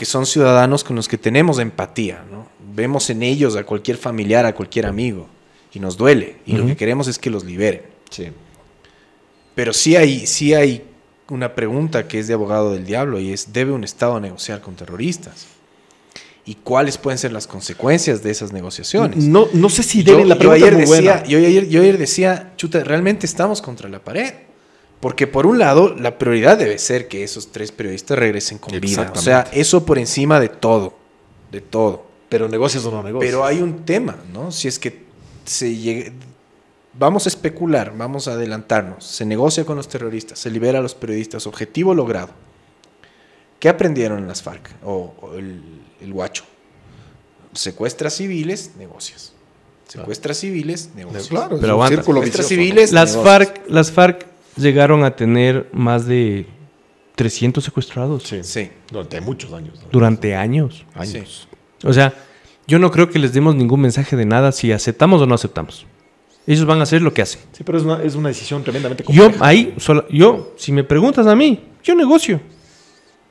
son ciudadanos con los que tenemos empatía, ¿no? Vemos en ellos a cualquier familiar, a cualquier amigo, y nos duele. Y lo que queremos es que los liberen. Sí. Pero sí hay una pregunta que es de abogado del diablo y es, ¿debe un Estado negociar con terroristas? ¿Y cuáles pueden ser las consecuencias de esas negociaciones? No sé si deben, la Yo pregunta ayer es muy buena. yo ayer decía, chuta, realmente estamos contra la pared. Porque por un lado, la prioridad debe ser que esos 3 periodistas regresen con vida. O Exactamente. sea, eso por encima de todo. De todo. Pero negocias o no negocias. Pero hay un tema, ¿no? Si es que se llegue... Vamos a especular, vamos a adelantarnos. Se negocia con los terroristas, se libera a los periodistas. Objetivo logrado. ¿Qué aprendieron en las FARC? O el guacho. Secuestra civiles, negocias. Secuestra civiles, negocias. Claro, Pero es un aguanta. círculo Secuestra vicioso, ¿no? civiles, Las FARC llegaron a tener más de 300 secuestrados Sí. Durante muchos años. ¿no? durante años. Años. O sea, yo no creo que les demos ningún mensaje de nada si aceptamos o no aceptamos. Ellos van a hacer lo que hacen. Sí, pero es una decisión tremendamente Yo compleja. si me preguntas a mí, yo negocio.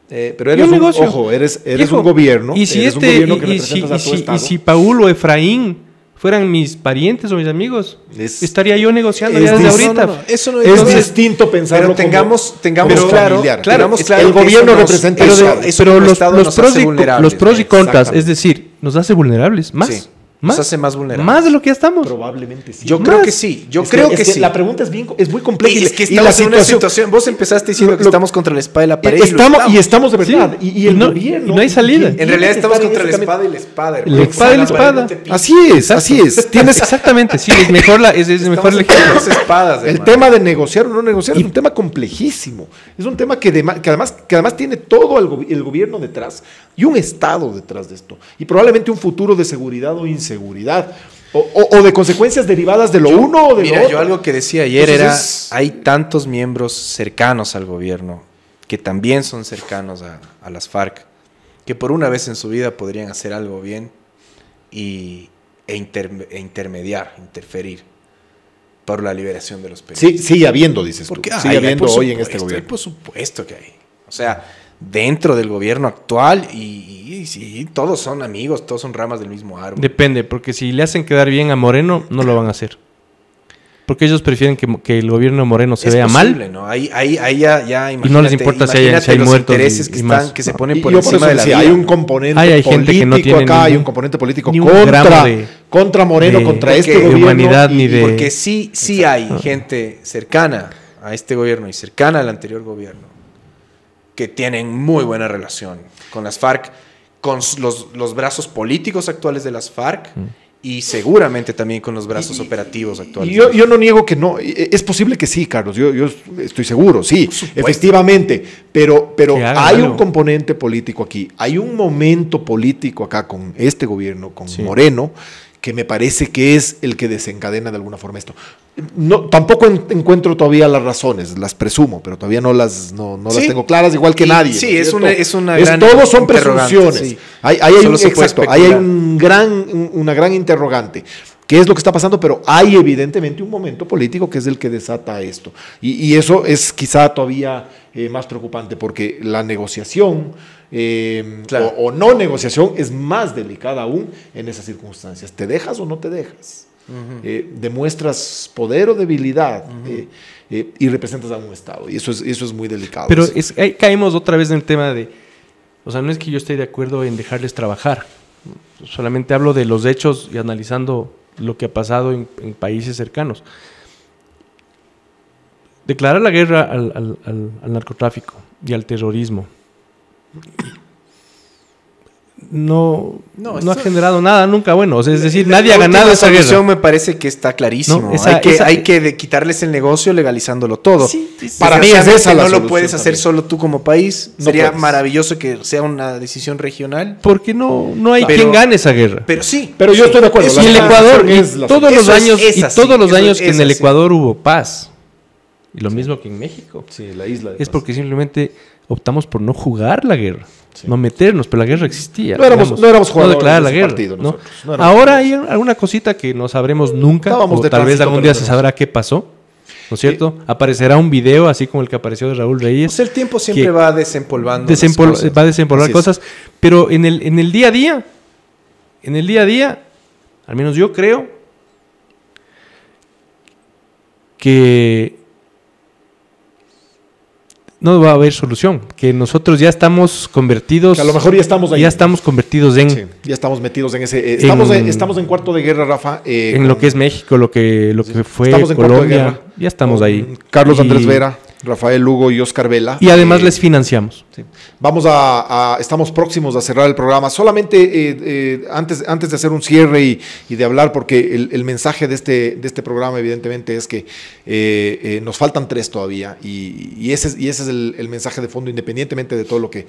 Pero eres Yo un, negocio. ojo, eres Viejo, un gobierno. y si eres un este gobierno que y si, representas a tu y estado. si Paul o Efraín fueran mis parientes o mis amigos, Es- estaría yo negociando es ya desde dis- ahorita. Eso no Es distinto pensarlo pero tengamos pero claro, familiar. tengamos Es- claro el que gobierno eso nos- representa eso- el Estado. eso Pero como los Estado nos hace vulnerables, los pros y contras, exactamente. es decir, nos hace vulnerables, más. Sí, más nos hace más vulnerables. Más de lo que ya estamos. Probablemente sí. Yo Más. creo que sí, yo Es creo es que sí. La pregunta es muy compleja. Y es que y la estamos en una situación, vos empezaste diciendo que Lo- estamos contra la espada y la pared. estamos de verdad. Sí. Y el Y no- gobierno. y no hay salida. En realidad estamos tiene que contra la estar en espada ese y la espada. La espada y la espada. Así es, así es. Tienes Exactamente, sí, es mejor es mejor el ejemplo. Las espadas. el hermano. tema de negociar o no negociar es un tema complejísimo. Es un tema que además tiene todo el gobierno detrás y un Estado detrás de esto. Y probablemente un futuro de seguridad o inseguridad. O de consecuencias derivadas de lo uno o de Mira, lo otro. yo algo que decía ayer Entonces era, hay tantos miembros cercanos al gobierno que también son cercanos a las FARC, que por una vez en su vida podrían hacer algo bien intermediar, interferir por la liberación de los peruanos. Sí, sigue habiendo, dices tú. Porque Sigue habiendo hoy en este Hay gobierno. por supuesto que hay. O sea, dentro del gobierno actual y sí, todos son amigos, todos son ramas del mismo árbol. Depende, porque si le hacen quedar bien a Moreno, no lo van a hacer. Porque ellos prefieren que el gobierno de Moreno se Es vea posible, mal. ¿no? Ahí ya Y no les importa si hay imagínate los muertos intereses y que, más. están, que se No. ponen Y por yo por encima eso de la decía, vida. hay un componente Hay gente que no político tiene acá, hay ningún- un componente político ni un gramo contra Moreno, de- contra porque- este de gobierno. humanidad ni de- Porque sí hay gente cercana a este gobierno y cercana al anterior gobierno que tienen muy buena relación con las FARC, con los brazos políticos actuales de las FARC y seguramente también con los brazos operativos actuales. Y yo no niego que no, es posible que sí, Carlos, yo estoy seguro, sí, efectivamente, pero Que hagan hay algo. un componente político aquí, hay un momento político acá con este gobierno, con Sí. Moreno, que me parece que es el que desencadena de alguna forma esto. No, tampoco encuentro todavía las razones, las presumo, pero todavía no las Sí. tengo claras, igual que Y- nadie. sí, ¿no es cierto? una gran todos son interrogante, presunciones. sí. Hay Solo se puede especular. una gran interrogante. ¿Qué es lo que está pasando? Pero hay evidentemente un momento político que es el que desata esto. Y eso es quizá todavía más preocupante porque la negociación Claro. o no negociación es más delicada aún en esas circunstancias. ¿Te dejas o no te dejas? ¿Demuestras poder o debilidad? Y representas a un Estado. Y eso es muy delicado. Pero ahí caemos otra vez en el tema de... O sea, no es que yo esté de acuerdo en dejarles trabajar. Solamente hablo de los hechos y analizando lo que ha pasado en países cercanos. Declarar la guerra al narcotráfico y al terrorismo no ha generado nada nunca bueno. O sea, es decir, nadie ha ganado esa guerra. solución me parece que está clarísimo. No, esa- hay que quitarles el negocio legalizándolo todo. Sí, sí, sí. Para mí es esa Desgraciadamente la no lo solución puedes hacer también. solo tú como país. No Sería puedes. maravilloso que sea una decisión regional. Porque no hay Pero- quien gane esa guerra. Pero sí. Pero yo estoy de acuerdo. Eso Y La el es- Ecuador, solución y es la todos los solución. años, Eso es y así, todos los eso años que es en el así. Ecuador hubo paz. Y lo mismo que en México. Sí, la isla de Es paz. porque simplemente optamos por no jugar la guerra, no meternos, pero la guerra existía. No éramos jugadores declarar la de ese guerra. partido ¿no? nosotros, no éramos Ahora jugadores. hay alguna cosita que no sabremos nunca, Estábamos o de tal vez tránsito, algún pero día no se sabemos. sabrá qué pasó, ¿no es cierto? Aparecerá un video así como el que apareció de Raúl Reyes. Pues el tiempo siempre que va desempolvando. las cosas. Va a desempolvar Así es. cosas, pero en el día a día, al menos yo creo que no va a haber solución, que nosotros ya estamos convertidos, Que a lo mejor ya estamos ahí. ya estamos convertidos en, Sí, ya estamos metidos en ese. En- Estamos en cuarto de guerra, Rafa. en lo que es México, lo que fue estamos en cuarto de Colombia, guerra. ya estamos con ahí. Carlos Y- Andrés Vera, Rafael Lugo y Oscar Vela. Y además Eh, les financiamos. Sí. Vamos estamos próximos a cerrar el programa. Solamente antes de hacer un cierre y de hablar, porque el mensaje de este programa evidentemente es que nos faltan 3 todavía y ese es el mensaje de fondo, independientemente de todo lo que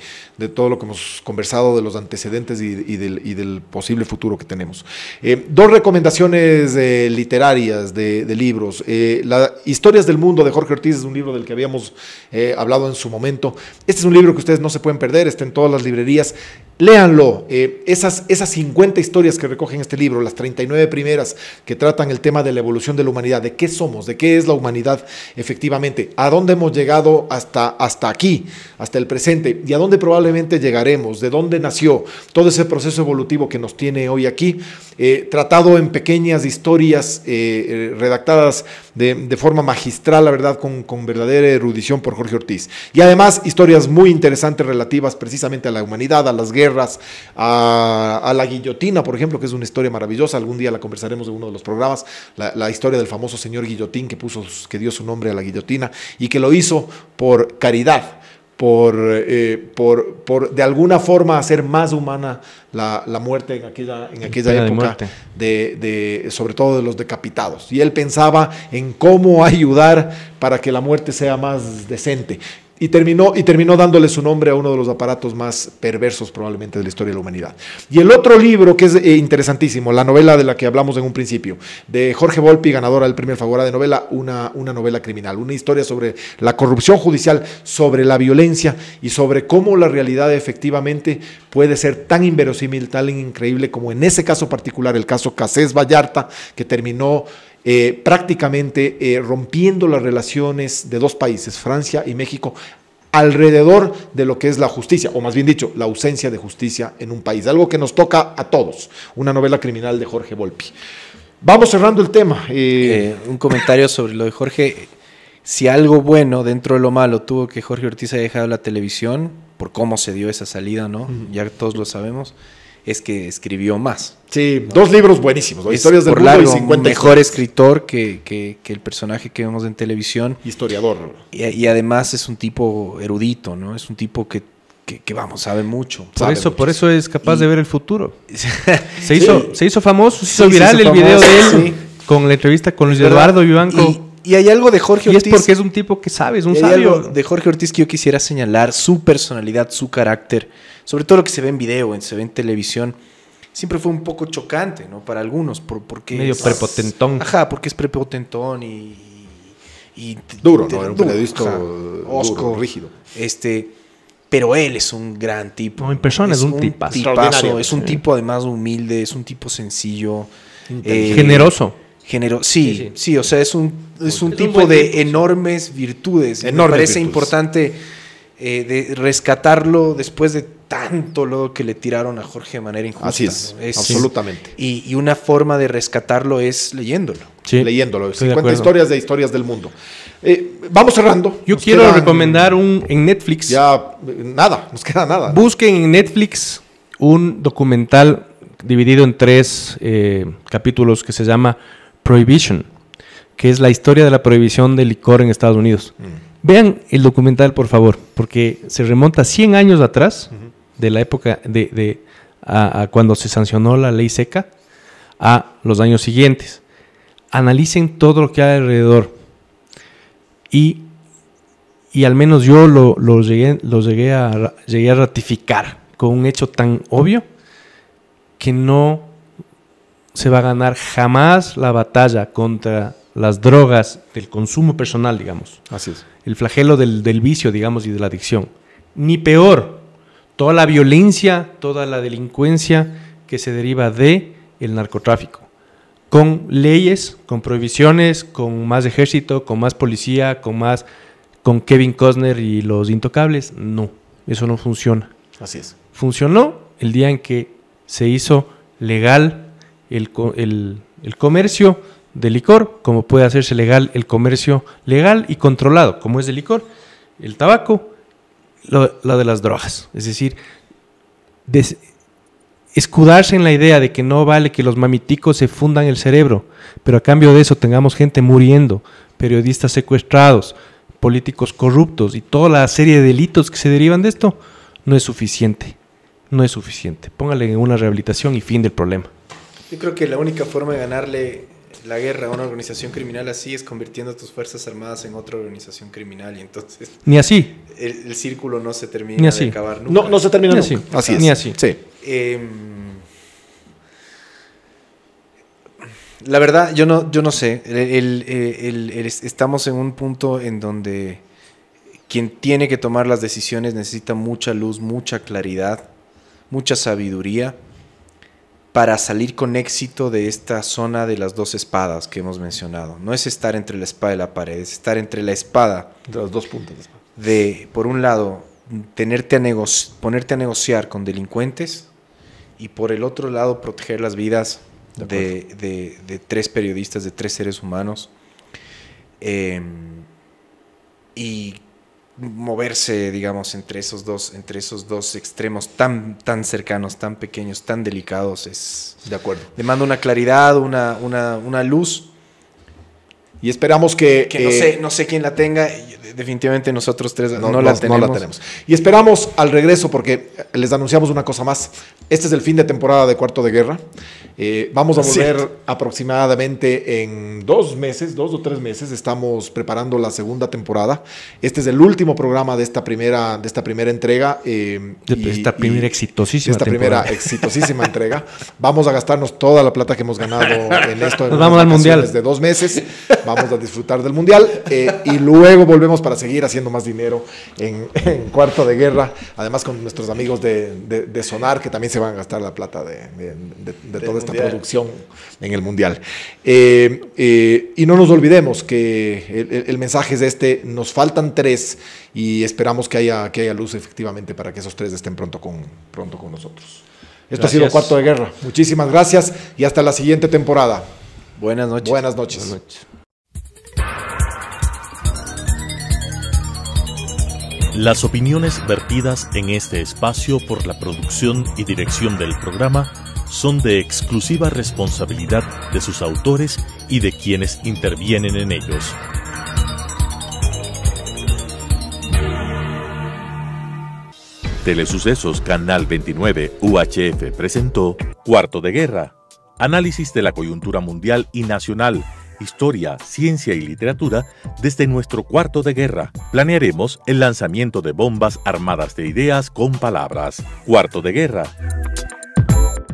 hemos conversado, de los antecedentes y del posible futuro que tenemos. 2 recomendaciones literarias de libros. Historias del Mundo de Jorge Ortiz es un libro del que habíamos hablado en su momento. Este es un libro que ustedes no se pueden perder, está en todas las librerías. Léanlo, esas 50 historias que recogen este libro, las 39 primeras que tratan el tema de la evolución de la humanidad, de qué somos, de qué es la humanidad efectivamente, a dónde hemos llegado hasta aquí, hasta el presente, y a dónde probablemente llegaremos, de dónde nació todo ese proceso evolutivo que nos tiene hoy aquí, tratado en pequeñas historias redactadas de forma magistral, la verdad, con verdadera erudición por Jorge Ortiz. Y además historias muy interesantes relativas precisamente a la humanidad, a las guerras, a la guillotina, por ejemplo, que es una historia maravillosa. Algún día la conversaremos en uno de los programas, la historia del famoso señor Guillotín que dio su nombre a la guillotina y que lo hizo por caridad, por de alguna forma hacer más humana la muerte en aquella época, sobre todo de los decapitados. Y él pensaba en cómo ayudar para que la muerte sea más decente. Y terminó dándole su nombre a uno de los aparatos más perversos probablemente de la historia de la humanidad. Y el otro libro que es interesantísimo, la novela de la que hablamos en un principio, de Jorge Volpi, ganadora del Premio Alfaguara de novela, una novela criminal, una historia sobre la corrupción judicial, sobre la violencia y sobre cómo la realidad efectivamente puede ser tan inverosímil, tan increíble como en ese caso particular, el caso Cassés Vallarta, que terminó prácticamente rompiendo las relaciones de dos países, Francia y México, alrededor de lo que es la justicia, o más bien dicho, la ausencia de justicia en un país, algo que nos toca a todos, una novela criminal de Jorge Volpi. Vamos cerrando el tema. Un comentario sobre lo de Jorge. Si algo bueno dentro de lo malo tuvo que Jorge Ortiz haya dejado la televisión, por cómo se dio esa salida, ¿no? Ya todos lo sabemos, es que escribió más. Sí, 2 libros buenísimos, ¿no? Historias del por mundo largo, y 50 mejor historias. escritor que el personaje que vemos en televisión. Historiador. Y además es un tipo erudito, ¿no? Es un tipo que vamos, sabe mucho. Por eso es capaz de ver el futuro. Se hizo famoso, se Sí, hizo viral se hizo el video de él famoso, sí. con la entrevista con Luis Es verdad. Eduardo Vivanco. Y hay algo de Jorge Y es Ortiz. porque es un tipo que sabe, es un Y hay sabio. algo de Jorge Ortiz que yo quisiera señalar, su personalidad, su carácter, sobre todo lo que se ve en video, se ve en televisión, siempre fue un poco chocante, ¿no? Para algunos, porque Medio prepotentón. Ajá, porque es prepotentón y Duro, ¿no? Era un periodista osco, duro, rígido. Pero él es un gran tipo. No, en persona es un tipazo. Extraordinario, Es un sí. tipo además humilde, es un tipo sencillo. Generoso. Sí, o sea, es un tipo buen de tipo, sí. enormes virtudes. Enormes Me parece virtudes. importante de rescatarlo después de tanto lodo que le tiraron a Jorge de manera injusta. Así es, ¿no? absolutamente. Y una forma de rescatarlo es leyéndolo. Sí, Leyéndolo, estoy de 50 acuerdo. historias del mundo. Vamos cerrando. Yo Nos quiero quedan- recomendar en Netflix. Nos queda nada. Busquen en Netflix un documental dividido en 3 capítulos que se llama Prohibition, que es la historia de la prohibición del licor en Estados Unidos. Vean el documental, por favor, porque se remonta 100 años atrás, de la época a cuando se sancionó la ley seca, a los años siguientes. Analicen todo lo que hay alrededor. Y al menos yo lo llegué a ratificar con un hecho tan obvio que no se va a ganar jamás la batalla contra las drogas del consumo personal, digamos. Así es. El flagelo del vicio, digamos, y de la adicción. Ni peor, toda la violencia, toda la delincuencia que se deriva de el narcotráfico. Con leyes, con prohibiciones, con más ejército, con más policía, con Kevin Costner y los Intocables. No, eso no funciona. Así es. Funcionó el día en que se hizo legal el comercio de licor, como puede hacerse legal el comercio legal y controlado, como es el licor, el tabaco, lo de las drogas. Es decir, escudarse en la idea de que no vale que los mamiticos se fundan el cerebro, pero a cambio de eso tengamos gente muriendo, periodistas secuestrados, políticos corruptos y toda la serie de delitos que se derivan de esto, no es suficiente. No es suficiente. Póngale en una rehabilitación y fin del problema. Yo creo que la única forma de ganarle la guerra a una organización criminal así es convirtiendo a tus fuerzas armadas en otra organización criminal, y entonces Ni así. el círculo no se Ni termina así. de acabar nunca. No se termina Ni nunca. así. Así es. Ni así. Sí. La verdad, yo no sé. Estamos en un punto en donde quien tiene que tomar las decisiones necesita mucha luz, mucha claridad, mucha sabiduría para salir con éxito de esta zona de las dos espadas que hemos mencionado. No es estar entre la espada y la pared, es estar entre la espada. De las dos puntas. De, por un lado, ponerte a negociar con delincuentes y por el otro lado, proteger las vidas de 3 periodistas, de 3 seres humanos. Y moverse, digamos, entre esos dos extremos tan cercanos, tan pequeños, tan delicados, es... De acuerdo. Demanda una claridad, una luz. Y esperamos que no sé quién la tenga. Definitivamente nosotros 3 no la tenemos. Y esperamos al regreso, porque les anunciamos una cosa más. Este es el fin de temporada de Cuarto de Guerra. Vamos a volver aproximadamente en 2 meses, 2 o 3 meses. Estamos preparando la segunda temporada. Este es el último programa de esta primera entrega. Esta primera exitosísima entrega. Vamos a gastarnos toda la plata que hemos ganado en esto. Nos vamos al Mundial. De 2 meses. Vamos a disfrutar del Mundial. Y luego volvemos para seguir haciendo más dinero en Cuarto de Guerra. Además con nuestros amigos de Sonar, que también se van a gastar la plata de toda esta producción en el Mundial. Y no nos olvidemos que el mensaje es este: nos faltan 3 y esperamos que haya luz efectivamente para que esos 3 estén pronto con nosotros. Esto ha sido Cuarto de Guerra. Muchísimas gracias y hasta la siguiente temporada. Buenas noches. Buenas noches. Las opiniones vertidas en este espacio por la producción y dirección del programa son de exclusiva responsabilidad de sus autores y de quienes intervienen en ellos. Telesucesos Canal 29 UHF presentó Cuarto de Guerra, análisis de la coyuntura mundial y nacional, historia, ciencia y literatura desde nuestro Cuarto de Guerra. Planearemos el lanzamiento de bombas armadas de ideas con palabras. Cuarto de Guerra.